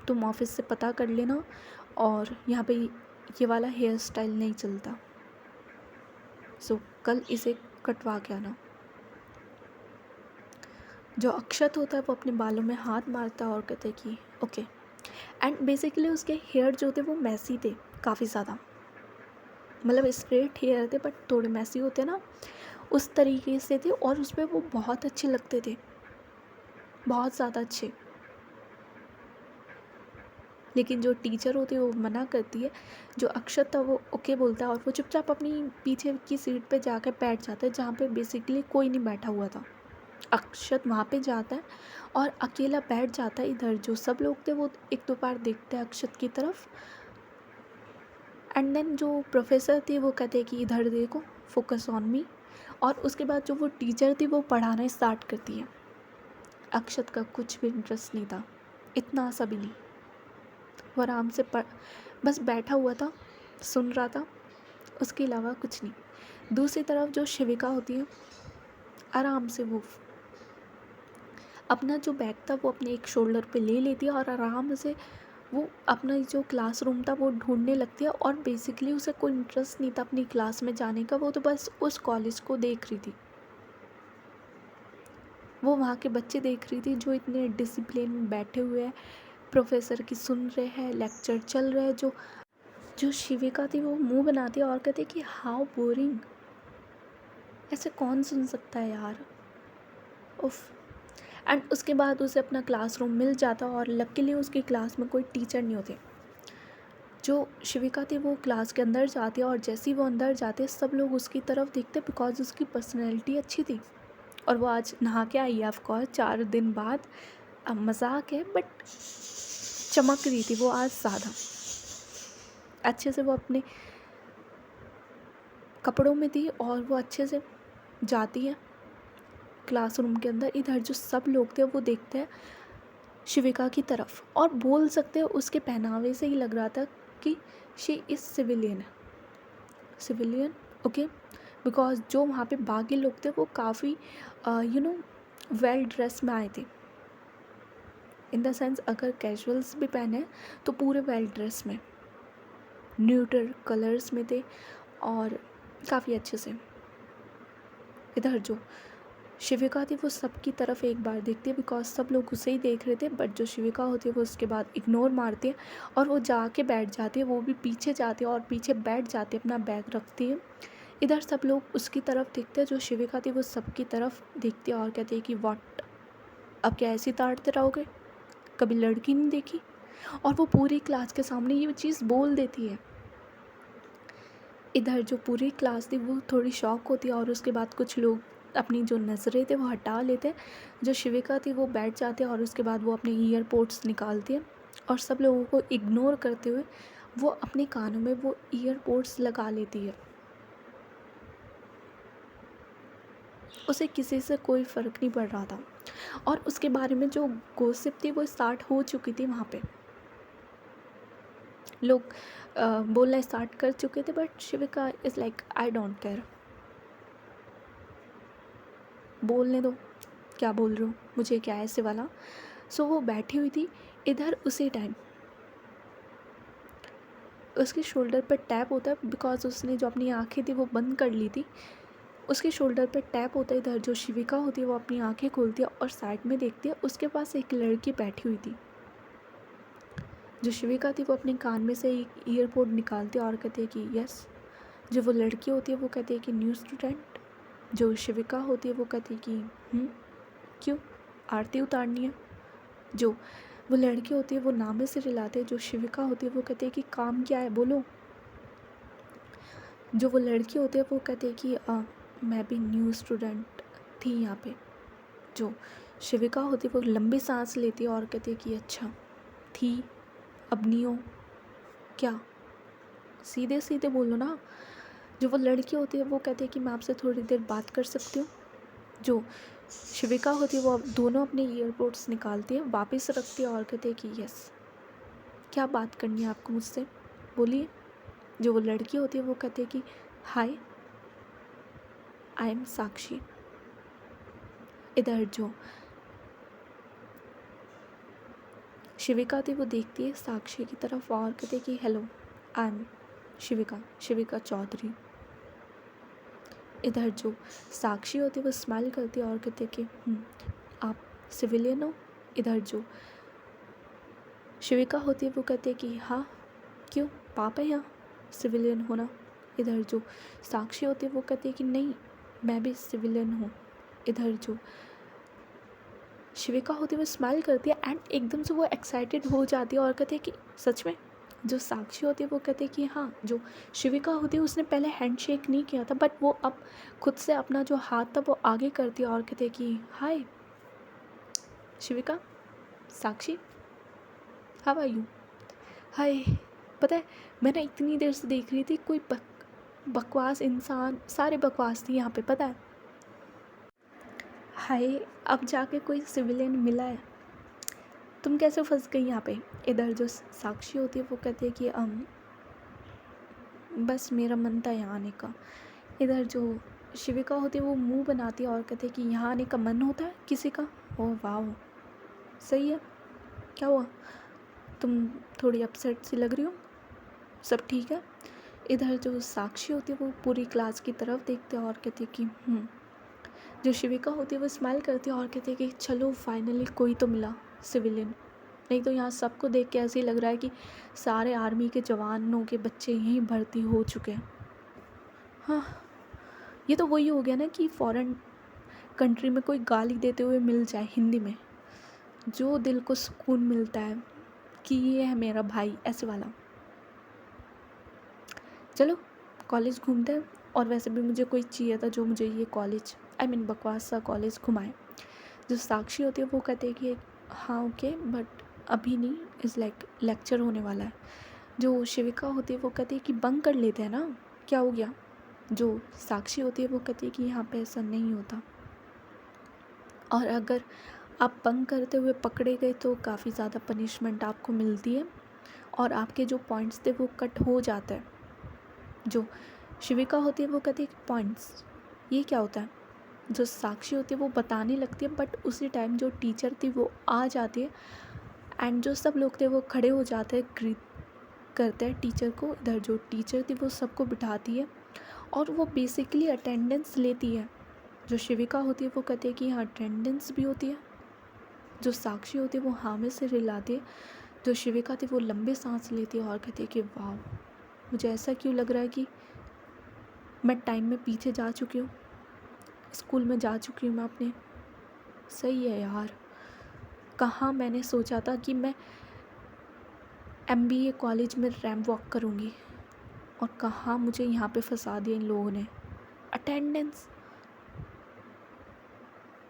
तुम ऑफिस से पता कर लेना, और यहाँ पे ये वाला हेयर स्टाइल नहीं चलता, सो कल इसे कटवा के आना। जो अक्षत होता है वो अपने बालों में हाथ मारता है और कहता है कि ओके। एंड बेसिकली उसके हेयर जो थे वो मैसी थे काफ़ी ज़्यादा, मतलब स्ट्रेट हेयर थे बट थोड़े मैसी होते ना, उस तरीके से थे, और उसमें वो बहुत अच्छे लगते थे, बहुत ज़्यादा अच्छे। लेकिन जो टीचर होती है वो मना करती है। जो अक्षत था वो ओके बोलता है और वो चुपचाप अपनी पीछे की सीट पे जाकर बैठ जाता है जहाँ पे बेसिकली कोई नहीं बैठा हुआ था। अक्षत वहाँ पे जाता है और अकेला बैठ जाता है। इधर जो सब लोग थे वो एक दो बार देखते हैं अक्षत की तरफ, एंड देन जो प्रोफेसर थी वो कहते हैं कि इधर देखो, फोकस ऑन मी। और उसके बाद जो वो टीचर थी वो पढ़ाना स्टार्ट करती है। अक्षत का कुछ भी इंटरेस्ट नहीं था, इतना सा भी नहीं। वो आराम से बस बैठा हुआ था, सुन रहा था, उसके अलावा कुछ नहीं। दूसरी तरफ जो शिविका होती है, आराम से वो अपना जो बैग था वो अपने एक शोल्डर पे ले लेती है और आराम से वो अपना जो क्लासरूम था वो ढूंढने लगती है। और बेसिकली उसे कोई इंटरेस्ट नहीं था अपनी क्लास में जाने का, वो तो बस उस कॉलेज को देख रही थी। वो वहाँ के बच्चे देख रही थी जो इतने डिसिप्लिन में बैठे हुए हैं, प्रोफेसर की सुन रहे हैं, लेक्चर चल रहे हैं। जो शिविका थी वो मुंह बनाती है और कहती है कि हाउ बोरिंग, ऐसे कौन सुन सकता है यार, उफ। एंड उसके बाद उसे अपना क्लासरूम मिल जाता और लकीली उसकी क्लास में कोई टीचर नहीं होते। जो शिविका थी वो क्लास के अंदर जाती है और जैसे ही वो अंदर जाते सब लोग उसकी तरफ देखते बिकॉज उसकी पर्सनैलिटी अच्छी थी। और वो आज नहा के आई है ऑफकोर्स 4 दिन बाद। अब मजाक है बट चमक रही थी वो आज ज़्यादा अच्छे से। वो अपने कपड़ों में थी और वो अच्छे से जाती है क्लासरूम के अंदर। इधर जो सब लोग थे वो देखते हैं शिविका की तरफ और बोल सकते हैं उसके पहनावे से ही लग रहा था कि she is civilian okay. Because जो वहाँ पे बाकी लोग थे वो काफ़ी वेल ड्रेस में आए थे। इन द सेंस अगर कैजुअल्स भी पहने तो पूरे वेल ड्रेस में, न्यूट्रल कलर्स में थे और काफ़ी अच्छे से। इधर जो शिविका थी वो सबकी तरफ एक बार देखती है बिकॉज सब लोग उसे ही देख रहे थे, बट जो शिविका होती है वो उसके बाद इग्नोर मारती है और वो जाके बैठ जाती है। वो भी पीछे जाती है और पीछे बैठ जाती है, अपना बैग रखती है। इधर सब लोग उसकी तरफ देखते हैं। जो शिविका थी वो सबकी तरफ देखती है और कहती है कि व्हाट, अब क्या ऐसी ताड़ते रहोगे, कभी लड़की नहीं देखी। और वो पूरी क्लास के सामने ये चीज़ बोल देती है। इधर जो पूरी क्लास थी वो थोड़ी शॉक होती है और उसके बाद कुछ लोग अपनी जो नज़रें थे वो हटा लेते हैं। जो शिविका थी वो बैठ जाती है और उसके बाद वो अपने ईयरपोड्स निकालती है और सब लोगों को इग्नोर करते हुए वो अपने कानों में वो ईयरपोड्स लगा लेती है। उसे किसी से कोई फ़र्क नहीं पड़ रहा था और उसके बारे में जो गॉसिप थी वो स्टार्ट हो चुकी थी। वहाँ पे लोग बोलना स्टार्ट कर चुके थे, but Shivika is like I don't care, बोलने दो, क्या बोल रहे हो, मुझे क्या है ऐसे वाला। सो वो बैठी हुई थी। इधर उसी टाइम उसके शोल्डर पर टैप होता है बिकॉज उसने जो अपनी आँखें थी वो बंद कर ली थी। उसके शोल्डर पर टैप होता है। इधर जो शिविका होती है वो अपनी आँखें खोलती है और साइड में देखती है, उसके पास एक लड़की बैठी हुई थी। जो शिविका थी वो अपने कान में से एक ईयरपोड निकालती है और कहती है कि यस। जो वो लड़की होती है वो कहती है कि न्यू स्टूडेंट। जो शिविका होती है वो कहती है कि क्यों, आरती उतारनी है। जो वो लड़की होती है वो नामे से रिलाते हैं। जो शिविका होती है वो कहती है कि काम क्या है बोलो। जो वो लड़की होती है वो कहती है कि मैं भी न्यू स्टूडेंट थी यहाँ पे। जो शिविका होती है वो लंबी सांस लेती है और कहती है कि अच्छा थी, अब नहीं हो क्या, सीधे सीधे बोलो ना। जो वो लड़की होती है वो कहती है कि मैं आपसे थोड़ी देर बात कर सकती हूँ। जो शिविका होती है वो अब दोनों अपने ईयरपोड्स निकालती है, वापस रखती है और कहती है कि यस, क्या बात करनी है आपको मुझसे, बोलिए। जो वो लड़की होती है वो कहती है कि हाय, आई एम साक्षी। इधर जो शिविका थी वो देखती है साक्षी की तरफ और कहती है कि हेलो, आई एम शिविका चौधरी। इधर जो साक्षी होती है वो स्माइल करती है और कहती है कि आप सिविलियन हो। इधर जो शिविका होती है वो कहती है कि हाँ, क्यों, पाप है यहाँ सिविलियन होना। इधर जो साक्षी होती है वो कहती है कि नहीं, मैं भी सिविलियन हूँ। इधर जो शिविका होती है वो स्माइल करती है एंड एकदम से वो एक्साइटेड हो जाती है और कहती है कि सच में। जो साक्षी होती है वो कहती है कि हाँ, जो शिविका होती है उसने पहले हैंडशेक नहीं किया था बट वो अब खुद से अपना जो हाथ था वो आगे करती है और कहती है कि हाय शिविका, साक्षी, हाउ आर यू। हाय। पता है, मैं ना इतनी देर से देख रही थी कोई बकवास इंसान, सारे बकवास थी यहाँ पे, पता है। हाय, अब जाके कोई सिविलियन मिला है, तुम कैसे फंस गई यहाँ पे। इधर जो साक्षी होती है वो कहती है कि बस मेरा मन था यहाँ आने का। इधर जो शिविका होती है वो मुंह बनाती है और कहती है कि यहाँ आने का मन होता है किसी का। ओह वाह, सही है। क्या हुआ, तुम थोड़ी अपसेट सी लग रही हो, सब ठीक है। इधर जो साक्षी होती है वो पूरी क्लास की तरफ देखते हैं और कहती है कि जो शिविका होती है वो स्माइल करती है और कहती है कि चलो फाइनली कोई तो मिला सिविलियन, नहीं तो यहाँ सबको देख के ऐसे ही लग रहा है कि सारे आर्मी के जवानों के बच्चे यहीं भर्ती हो चुके हैं। हाँ, ये तो वही हो गया ना कि फॉरेन कंट्री में कोई गाली देते हुए मिल जाए हिंदी में, जो दिल को सुकून मिलता है कि ये है मेरा भाई, ऐसे वाला। चलो कॉलेज घूमते हैं, और वैसे भी मुझे कोई चाहिए था जो मुझे ये कॉलेज, आई मीन बकवास सा कॉलेज घुमाए। जो साक्षी होती है वो कहते हैं कि हाँ ओके, बट अभी नहीं, इज़ लाइक लेक्चर होने वाला है। जो शिविका होती है वो कहती है कि बंक कर लेते हैं ना, क्या हो गया। जो साक्षी होती है वो कहती है कि यहाँ पे ऐसा नहीं होता, और अगर आप बंक करते हुए पकड़े गए तो काफ़ी ज़्यादा पनिशमेंट आपको मिलती है और आपके जो पॉइंट्स थे वो कट हो जाते हैं। जो शिविका होती है वो कहती है पॉइंट्स, ये क्या होता है। जो साक्षी होती है वो बताने लगती है बट उसी टाइम जो टीचर थी वो आ जाती है एंड जो सब लोग थे वो खड़े हो जाते हैं, ग्रीट करते हैं टीचर को। इधर जो टीचर थी वो सबको बिठाती है और वो बेसिकली अटेंडेंस लेती है। जो शिविका होती है वो कहती है कि हाँ अटेंडेंस भी होती है। जो साक्षी होती है वो हाँ में सिर हिलाती है। जो शिविका थी वो लंबे सांस लेती है और कहती है कि वाह, मुझे ऐसा क्यों लग रहा है कि मैं टाइम में पीछे जा चुकी हूँ, स्कूल में जा चुकी हूँ मैं अपने। सही है यार, कहाँ मैंने सोचा था कि मैं MBA कॉलेज में रैंप वॉक करूँगी, और कहाँ मुझे यहाँ पे फंसा दिया इन लोगों ने। Attendance,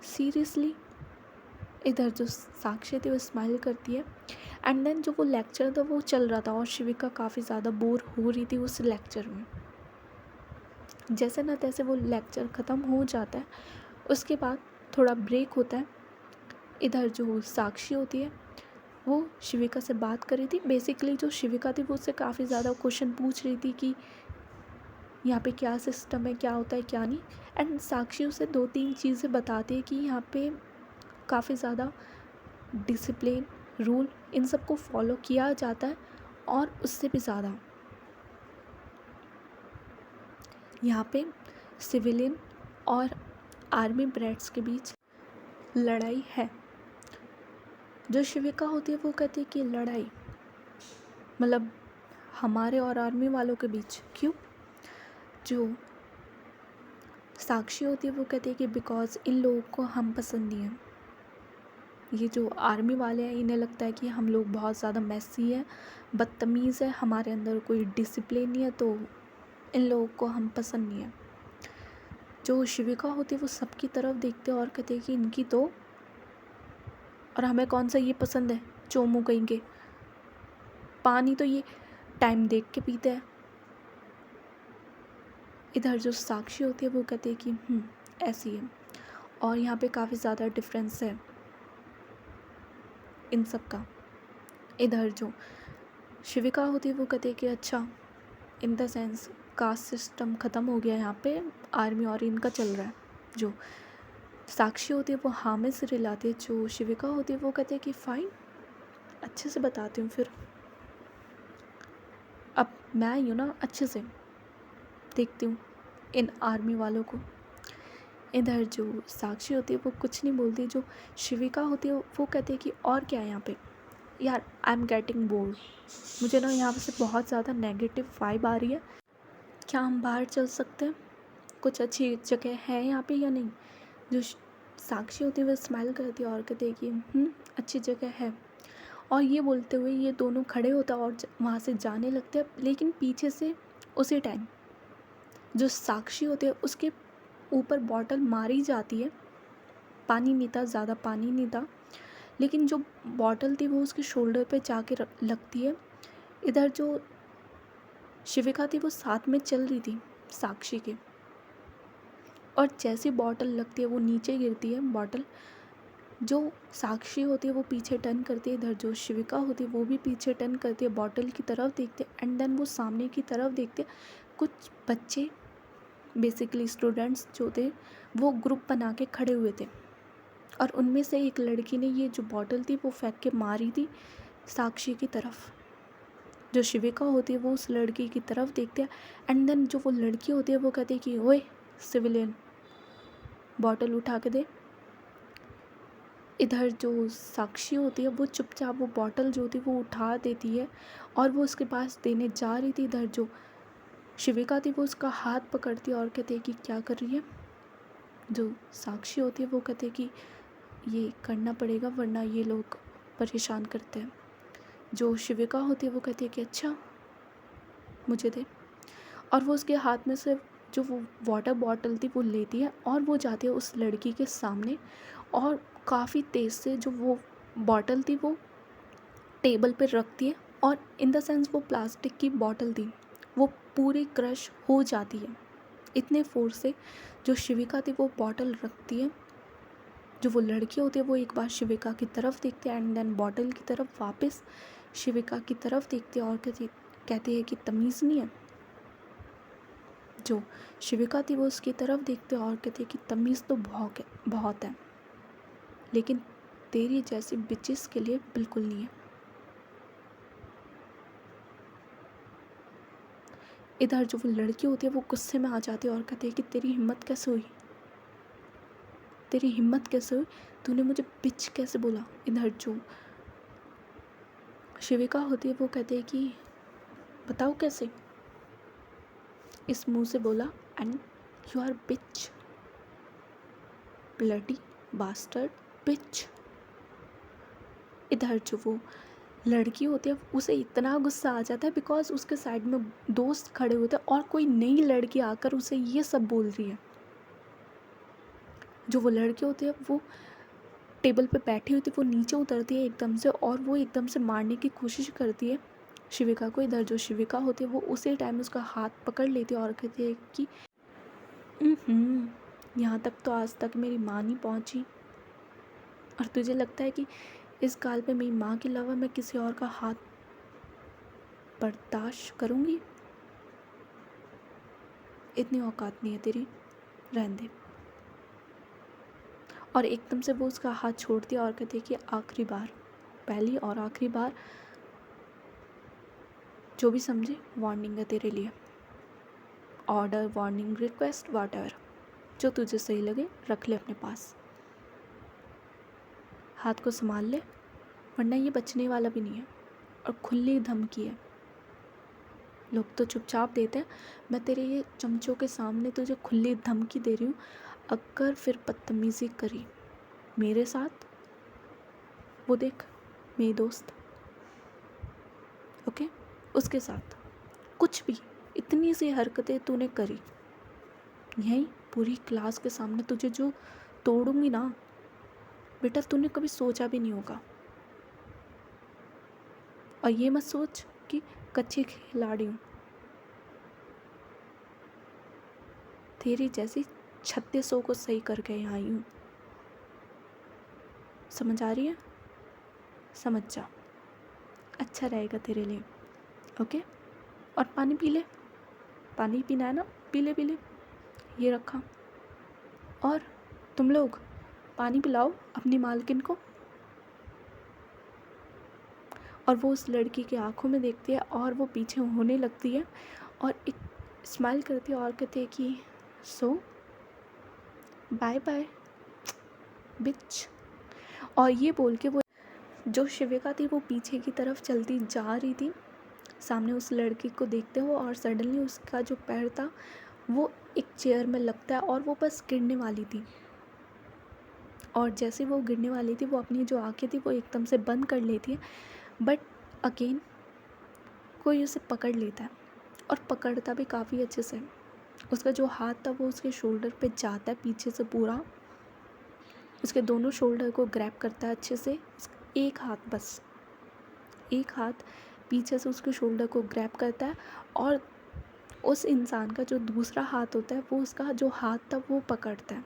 seriously. इधर जो साक्षी थी वो स्माइल करती है एंड देन जो वो लेक्चर था वो चल रहा था और शिविका काफ़ी ज़्यादा बोर हो रही थी उस लेक्चर में। जैसे ना तैसे वो लेक्चर ख़त्म हो जाता है, उसके बाद थोड़ा ब्रेक होता है। इधर जो साक्षी होती है वो शिविका से बात कर रही थी। बेसिकली जो शिविका थी वो उससे काफ़ी ज़्यादा क्वेश्चन पूछ रही थी कि यहाँ पे क्या सिस्टम है, क्या होता है क्या नहीं। एंड साक्षी उसे 2-3 चीज़ें बताती है कि यहाँ पे काफ़ी ज़्यादा डिसिप्लिन, रूल, इन सब को फॉलो किया जाता है, और उससे भी ज़्यादा यहाँ पे सिविलियन और आर्मी ब्रैड्स के बीच लड़ाई है। जो शिविका होती है वो कहती है कि लड़ाई मतलब हमारे और आर्मी वालों के बीच क्यों। जो साक्षी होती है वो कहती है कि बिकॉज़ इन लोगों को हम पसंद नहीं हैं। ये जो आर्मी वाले हैं इन्हें लगता है कि हम लोग बहुत ज़्यादा मैसी हैं, बदतमीज़ है, हमारे अंदर कोई डिसिप्लिन नहीं है, तो इन लोगों को हम पसंद नहीं है। जो शिविका होती है वो सबकी तरफ देखते हैं और कहते हैं कि इनकी तो, और हमें कौन सा ये पसंद है, चोमू कहेंगे, पानी तो ये टाइम देख के पीते हैं। इधर जो साक्षी होती है वो कहती है कि ऐसी है, और यहाँ पे काफ़ी ज़्यादा डिफरेंस है इन सब का। इधर जो शिविका होती है वो कहती है कि अच्छा, in the sense caste system ख़त्म हो गया यहाँ पे, आर्मी और इनका चल रहा है। जो साक्षी होती है वो हाँ में सिर हिलाती है। जो शिविका होती है वो कहती है कि फ़ाइन, अच्छे से बताती हूँ फिर, अब मैं यूँ ना अच्छे से देखती हूँ इन आर्मी वालों को। इधर जो साक्षी होती है वो कुछ नहीं बोलती। जो शिविका होती है वो कहती है कि और क्या है यहाँ पे, यार आई एम गेटिंग बोर्ड, मुझे ना यहाँ से बहुत ज़्यादा नेगेटिव वाइब आ रही है, क्या हम बाहर चल सकते हैं, कुछ अच्छी जगह है यहाँ पे या नहीं। जो साक्षी होती है वो स्माइल करती है और कहती है कि अच्छी जगह है। और ये बोलते हुए ये दोनों खड़े होते हैं और वहाँ से जाने लगते हैं। लेकिन पीछे से उसी टाइम जो साक्षी होती है उसके ऊपर बॉटल मारी जाती है। पानी नहीं था, ज़्यादा पानी नहीं था, लेकिन जो बॉटल थी वो उसके शोल्डर पे जाके लगती है। इधर जो शिविका थी वो साथ में चल रही थी साक्षी के, और जैसी बॉटल लगती है वो नीचे गिरती है। बॉटल जो साक्षी होती है वो पीछे टर्न करती है, इधर जो शिविका होती है वो भी पीछे टर्न करती है, बॉटल की तरफ देखते हैं एंड देन वो सामने की तरफ देखते। कुछ बच्चे बेसिकली स्टूडेंट्स जो थे वो ग्रुप बना के खड़े हुए थे, और उनमें से एक लड़की ने ये जो बॉटल थी वो फेंक के मारी थी साक्षी की तरफ। जो शिविका होती है वो उस लड़की की तरफ देखते हैं एंड देन जो वो लड़की होती है वो कहती है कि ओए सिविलियन, बॉटल उठा के दे। इधर जो साक्षी होती है वो चुपचाप वो बॉटल जो थी वो उठा देती है और वो उसके पास देने जा रही थी। इधर जो शिविका थी वो उसका हाथ पकड़ती है और कहती है कि क्या कर रही है। जो साक्षी होती है वो कहती है कि ये करना पड़ेगा वरना ये लोग परेशान करते हैं। जो शिविका होती है वो कहती है कि अच्छा मुझे दे, और वो उसके हाथ में से जो वो वाटर बॉटल थी वो लेती है और वो जाती है उस लड़की के सामने और काफ़ी तेज़ से जो वो बॉटल थी वो टेबल पर रखती है, और इन द सेंस वो प्लास्टिक की बॉटल थी वो पूरी क्रश हो जाती है। इतने फोर्स से जो शिविका थी वो बॉटल रखती है। जो वो लड़की होती है वो एक बार शिविका की तरफ देखती है एंड देन बॉटल की तरफ वापस शिविका की तरफ देखती है और कहती है कि तमीज़ नहीं है। जो शिविका थी वो उसकी तरफ देखते और कहती है कि तमीज़ तो बहुत है, लेकिन तेरी जैसी बिचेस के लिए बिल्कुल नहीं है। इधर जो वो लड़की होती है वो गुस्से में आ जाती है और कहती है कि तेरी हिम्मत कैसे हुई, तेरी हिम्मत कैसे हुई, तूने मुझे बिच कैसे बोला। इधर जो शिविका होती है वो कहती है कि बताओ कैसे, इस मुंह से बोला and you are bitch, bloody bastard bitch. इधर जो वो लड़की होती है उसे इतना गुस्सा आ जाता है बिकॉज उसके साइड में दोस्त खड़े हुए थे और कोई नई लड़की आकर उसे ये सब बोल रही है। जो वो लड़की होती है वो टेबल पे बैठी हुई थी, वो नीचे उतरती है एकदम से और वो एकदम से मारने की कोशिश करती है शिविका को। इधर जो शिविका होती है वो उसी टाइम उसका हाथ पकड़ लेती है और कहती है कि यहाँ तक तो आज तक मेरी माँ नहीं पहुँची, और तुझे लगता है कि इस गाल पे मेरी माँ के अलावा मैं किसी और का हाथ बर्दाश्त करूँगी। इतनी औकात नहीं है तेरी, रहने दे। और एकदम से वो उसका हाथ छोड़ दिया और कहती है कि आखिरी बार, पहली और आखिरी बार, जो भी समझे वार्निंग है तेरे लिए, ऑर्डर, वार्निंग, रिक्वेस्ट, व्हाटएवर, जो तुझे सही लगे रख ले अपने पास, हाथ को संभाल ले वरना ये बचने वाला भी नहीं है। और खुली धमकी है, लोग तो चुपचाप देते हैं, मैं तेरे ये चमचों के सामने तुझे खुली धमकी दे रही हूँ, अगर फिर बदतमीज़ी करी मेरे साथ, वो देख मेरी दोस्त, ओके, उसके साथ कुछ भी इतनी सी हरकतें तूने करी, यहीं पूरी क्लास के सामने तुझे जो तोड़ूंगी ना बेटा, तूने कभी सोचा भी नहीं होगा। और ये मत सोच कि कच्ची खिलाड़ी हूँ, तेरी जैसी 3600 को सही करके यहाँ आई हूँ, समझ आ रही है, समझ जा, अच्छा रहेगा तेरे लिए, ओके। और पानी पी ले, पानी पीना है ना, पी ले पी ले, ये रखा। और तुम लोग पानी पिलाओ अपनी मालकिन को। और वो उस लड़की की आंखों में देखती है और वो पीछे होने लगती है और एक स्माइल करती है और कहती है कि सो बाय बाय बिच। और ये बोल के वो जो शिविका थी वो पीछे की तरफ चलती जा रही थी सामने उस लड़की को देखते हुए, और सडनली उसका जो पैर था वो एक चेयर में लगता है और वो बस गिरने वाली थी। और जैसे वो गिरने वाली थी वो अपनी जो आँखें थी वो एकदम से बंद कर लेती है, बट अगेन कोई उसे पकड़ लेता है और पकड़ता भी काफ़ी अच्छे से। उसका जो हाथ था वो उसके शोल्डर पे जाता है पीछे से पूरा, उसके दोनों शोल्डर को ग्रैब करता है अच्छे से। एक हाथ, बस एक हाथ पीछे से उसके शोल्डर को ग्रैब करता है और उस इंसान का जो दूसरा हाथ होता है वो उसका जो हाथ था वो पकड़ता है।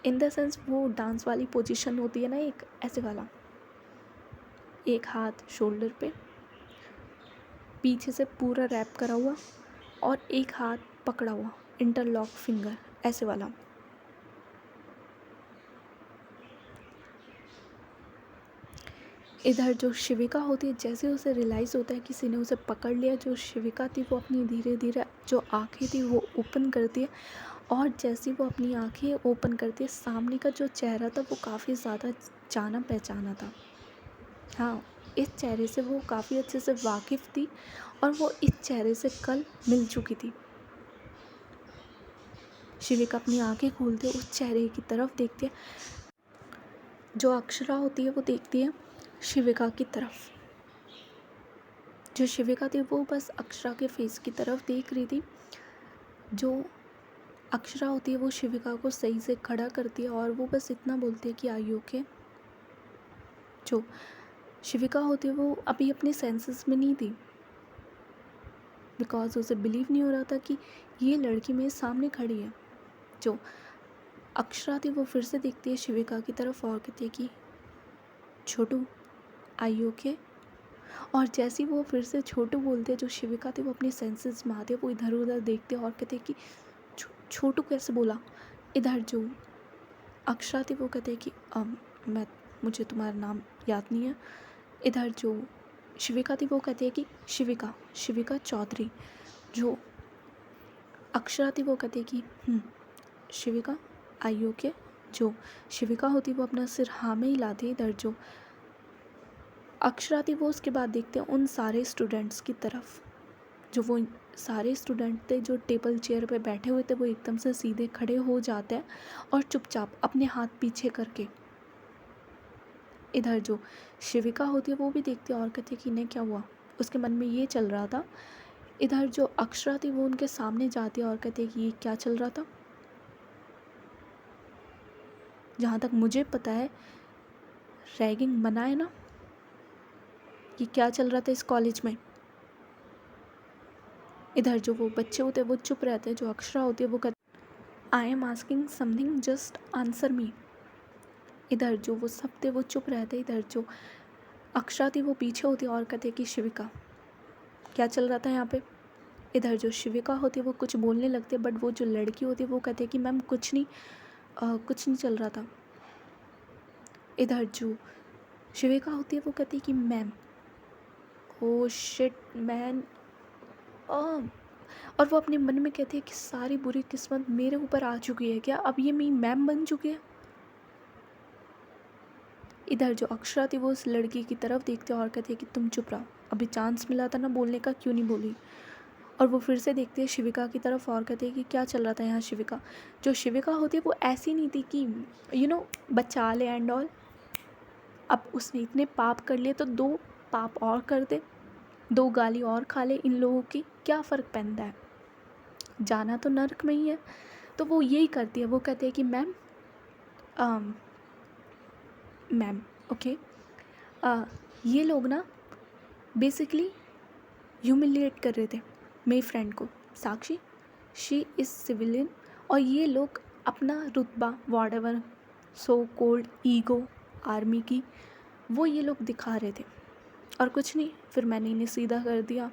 इन द सेंस वो डांस वाली पोजीशन होती है ना, एक ऐसे वाला, एक हाथ शोल्डर पे पीछे से पूरा रैप करा हुआ और एक हाथ पकड़ा हुआ, इंटरलॉक फिंगर ऐसे वाला। इधर जो शिविका होती है, जैसे उसे रियलाइज़ होता है किसी ने उसे पकड़ लिया, जो शिविका थी वो अपनी धीरे धीरे जो आँखें थी वो ओपन करती है और जैसे वो अपनी आँखें ओपन करती है, सामने का जो चेहरा था वो काफ़ी ज़्यादा जाना पहचाना था। हाँ, इस चेहरे से वो काफ़ी अच्छे से वाकिफ़ थी और वो इस चेहरे से कल मिल चुकी थी। शिविका अपनी आँखें खोलते उस चेहरे की तरफ देखती है। जो अक्षरा होती है वो देखती है शिविका की तरफ। जो शिविका थी वो बस अक्षरा के फेस की तरफ देख रही थी। जो अक्षरा होती है वो शिविका को सही से खड़ा करती है और वो बस इतना बोलती है कि आर यू ओके। जो शिविका होती है वो अभी अपने सेंसेस में नहीं थी, बिकॉज उसे बिलीव नहीं हो रहा था कि ये लड़की मेरे सामने खड़ी है। जो अक्षरा थी वो फिर से देखती है शिविका की तरफ और कहती है कि छोटू आर यू ओके। और जैसे ही वो फिर से छोटू बोलते हैं, जो शिविका थी वो अपने सेंसेस में आते, वो इधर उधर देखते और कहते कि छोटू कैसे बोला। इधर जो अक्षरा थी वो कहते कि मुझे तुम्हारा नाम याद नहीं है। इधर जो शिविका थी वो कहती है कि शिविका चौधरी। जो अक्षरा थी वो कहती है कि शिविका आई ओके। जो शिविका होती वो अपना सिर हाँ में हिलाती। इधर जो अक्षरा थी वो उसके बाद देखते हैं उन सारे स्टूडेंट्स की तरफ। जो वो सारे स्टूडेंट थे जो टेबल चेयर पे बैठे हुए थे वो एकदम से सीधे खड़े हो जाते हैं और चुपचाप अपने हाथ पीछे करके। इधर जो शिविका होती है वो भी देखती है और कहती है कि इन्हें क्या हुआ, उसके मन में ये चल रहा था। इधर जो अक्षरा थी वो उनके सामने जाती है और कहती है कि ये क्या चल रहा था। जहाँ तक मुझे पता है रैगिंग मना है ना, ये क्या चल रहा था इस कॉलेज में। इधर जो वो बच्चे होते हैं वो चुप रहते हैं। जो अक्षरा होती है वो कहती I am asking something just answer me. इधर जो वो सब थे वो चुप रहते। इधर जो अक्षरा थी वो पीछे होती और कहती है कि शिविका क्या चल रहा था यहाँ पे। इधर जो शिविका होती है वो कुछ बोलने लगती है, बट वो जो लड़की होती है वो कहती है कि मैम कुछ नहीं चल रहा था। इधर जो शिविका होती है वो कहती है कि मैम ओ शिट मैन। और वो अपने मन में कहती है कि सारी बुरी किस्मत मेरे ऊपर आ चुकी है क्या, अब ये मेरी मैम बन चुकी है। इधर जो अक्षरा थी वो उस लड़की की तरफ देखती है और कहती है कि तुम चुप रहो, अभी चांस मिला था ना बोलने का, क्यों नहीं बोली। और वो फिर से देखती है शिविका की तरफ और कहती है कि क्या चल रहा था यहाँ शिविका। जो शिविका होती है वो ऐसी नहीं थी कि बच्चा ले एंड ऑल। अब उसने इतने पाप कर लिए तो 2 पाप और कर दे, 2 गाली और खा ले इन लोगों की, क्या फ़र्क पड़ता है, जाना तो नर्क में ही है। तो वो यही करती है, वो कहती है कि मैम ओके ये लोग ना बेसिकली ह्यूमिलिएट कर रहे थे मेरी फ्रेंड को, साक्षी, शी इज़ सिविलियन, और ये लोग अपना रुतबा whatever so cold ego army की वो ये लोग दिखा रहे थे और कुछ नहीं। फिर मैंने इन्हें सीधा कर दिया।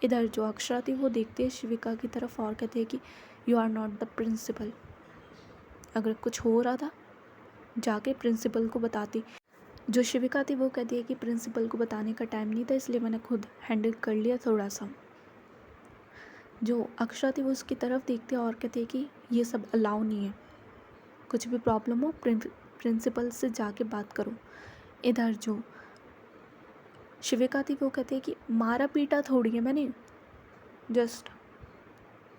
इधर जो अक्षरा थी वो देखती है शिविका की तरफ और कहती है कि you are not the principal. अगर कुछ हो रहा था जाके प्रिंसिपल को बताती। जो शिविका थी वो कहती है कि प्रिंसिपल को बताने का टाइम नहीं था, इसलिए मैंने खुद हैंडल कर लिया थोड़ा सा। जो अक्षरा थी वो उसकी तरफ देखती है और कहती है कि ये सब अलाउ नहीं है, कुछ भी प्रॉब्लम हो प्रिंसिपल से जाके बात करो। इधर जो शिविका थी वो कहती है कि मारा पीटा थोड़ी है मैंने, जस्ट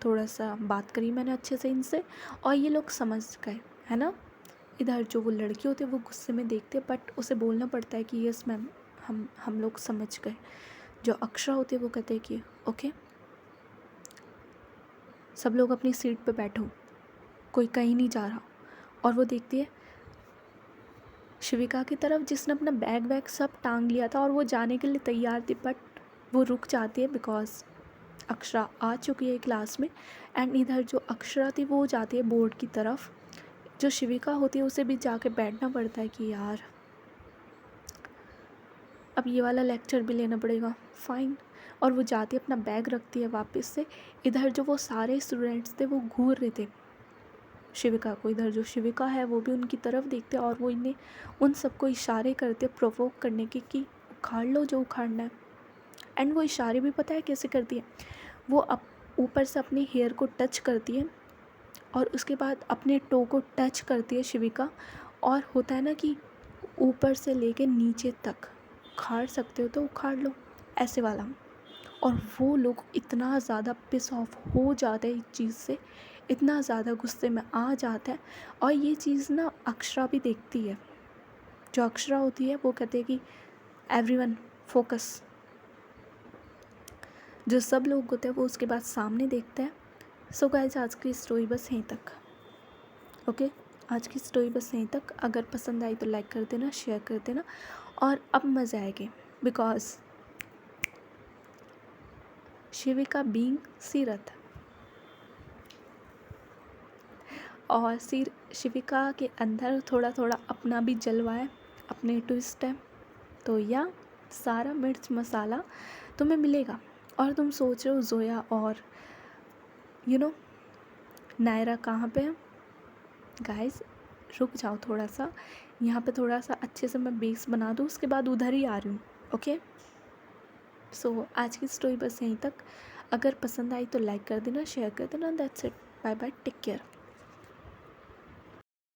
थोड़ा सा बात करी मैंने अच्छे से इनसे और ये लोग समझ गए, है ना। इधर जो वो लड़की होती है वो गुस्से में देखते हैं बट उसे बोलना पड़ता है कि यस मैम, हम लोग समझ गए। जो अक्षरा होती है वो कहते हैं कि ओके, सब लोग अपनी सीट पे बैठो, कोई कहीं नहीं जा रहा। और वो देखती है शिविका की तरफ जिसने अपना बैग वैग सब टांग लिया था और वो जाने के लिए तैयार थी बट वो रुक जाती है बिकॉज अक्षरा आ चुकी है क्लास में। एंड इधर जो अक्षरा थी वो जाती है बोर्ड की तरफ। जो शिविका होती है उसे भी जाके बैठना पड़ता है कि यार अब ये वाला लेक्चर भी लेना पड़ेगा, फ़ाइन। और वो जाती है अपना बैग रखती है वापस से। इधर जो वो सारे स्टूडेंट्स थे वो घूर रहे थे शिविका को। इधर जो शिविका है वो भी उनकी तरफ देखते और वो इन्हें उन सबको इशारे करते प्रोवोक करने के कि उखाड़ लो जो उखाड़ना है। एंड वो इशारे भी पता है कैसे करती है, वो ऊपर से अपने हेयर को टच करती है और उसके बाद अपने टो को टच करती है शिविका। और होता है ना कि ऊपर से लेके नीचे तक उखाड़ सकते हो तो उखाड़ लो, ऐसे वाला। और वो लोग इतना ज़्यादा पिस ऑफ हो जाते हैं इस चीज़ से, इतना ज़्यादा गुस्से में आ जाता है। और ये चीज़ ना अक्षरा भी देखती है। जो अक्षरा होती है वो कहते हैं कि एवरीवन फोकस। जो सब लोग होते हैं वो उसके बाद सामने देखते हैं। सो गाइस, आज की स्टोरी बस यहीं तक। ओके, आज की स्टोरी बस यहीं तक। अगर पसंद आई तो लाइक कर देना, शेयर कर देना। और अब मज़े आएंगे बिकॉज शिविका बीइंग सीरत और शिविका के अंदर थोड़ा थोड़ा अपना भी जलवा है, अपने ट्विस्ट है। तो या सारा मिर्च मसाला तुम्हें मिलेगा। और तुम सोच रहे हो जोया और नायरा कहाँ पे है। गाइस रुक जाओ थोड़ा सा, यहाँ पे थोड़ा सा अच्छे से मैं बेस बना दूँ, उसके बाद उधर ही आ रही हूँ। ओके, सो आज की स्टोरी बस यहीं तक। अगर पसंद आई तो लाइक कर देना, शेयर कर देना। That's it, bye bye, take care.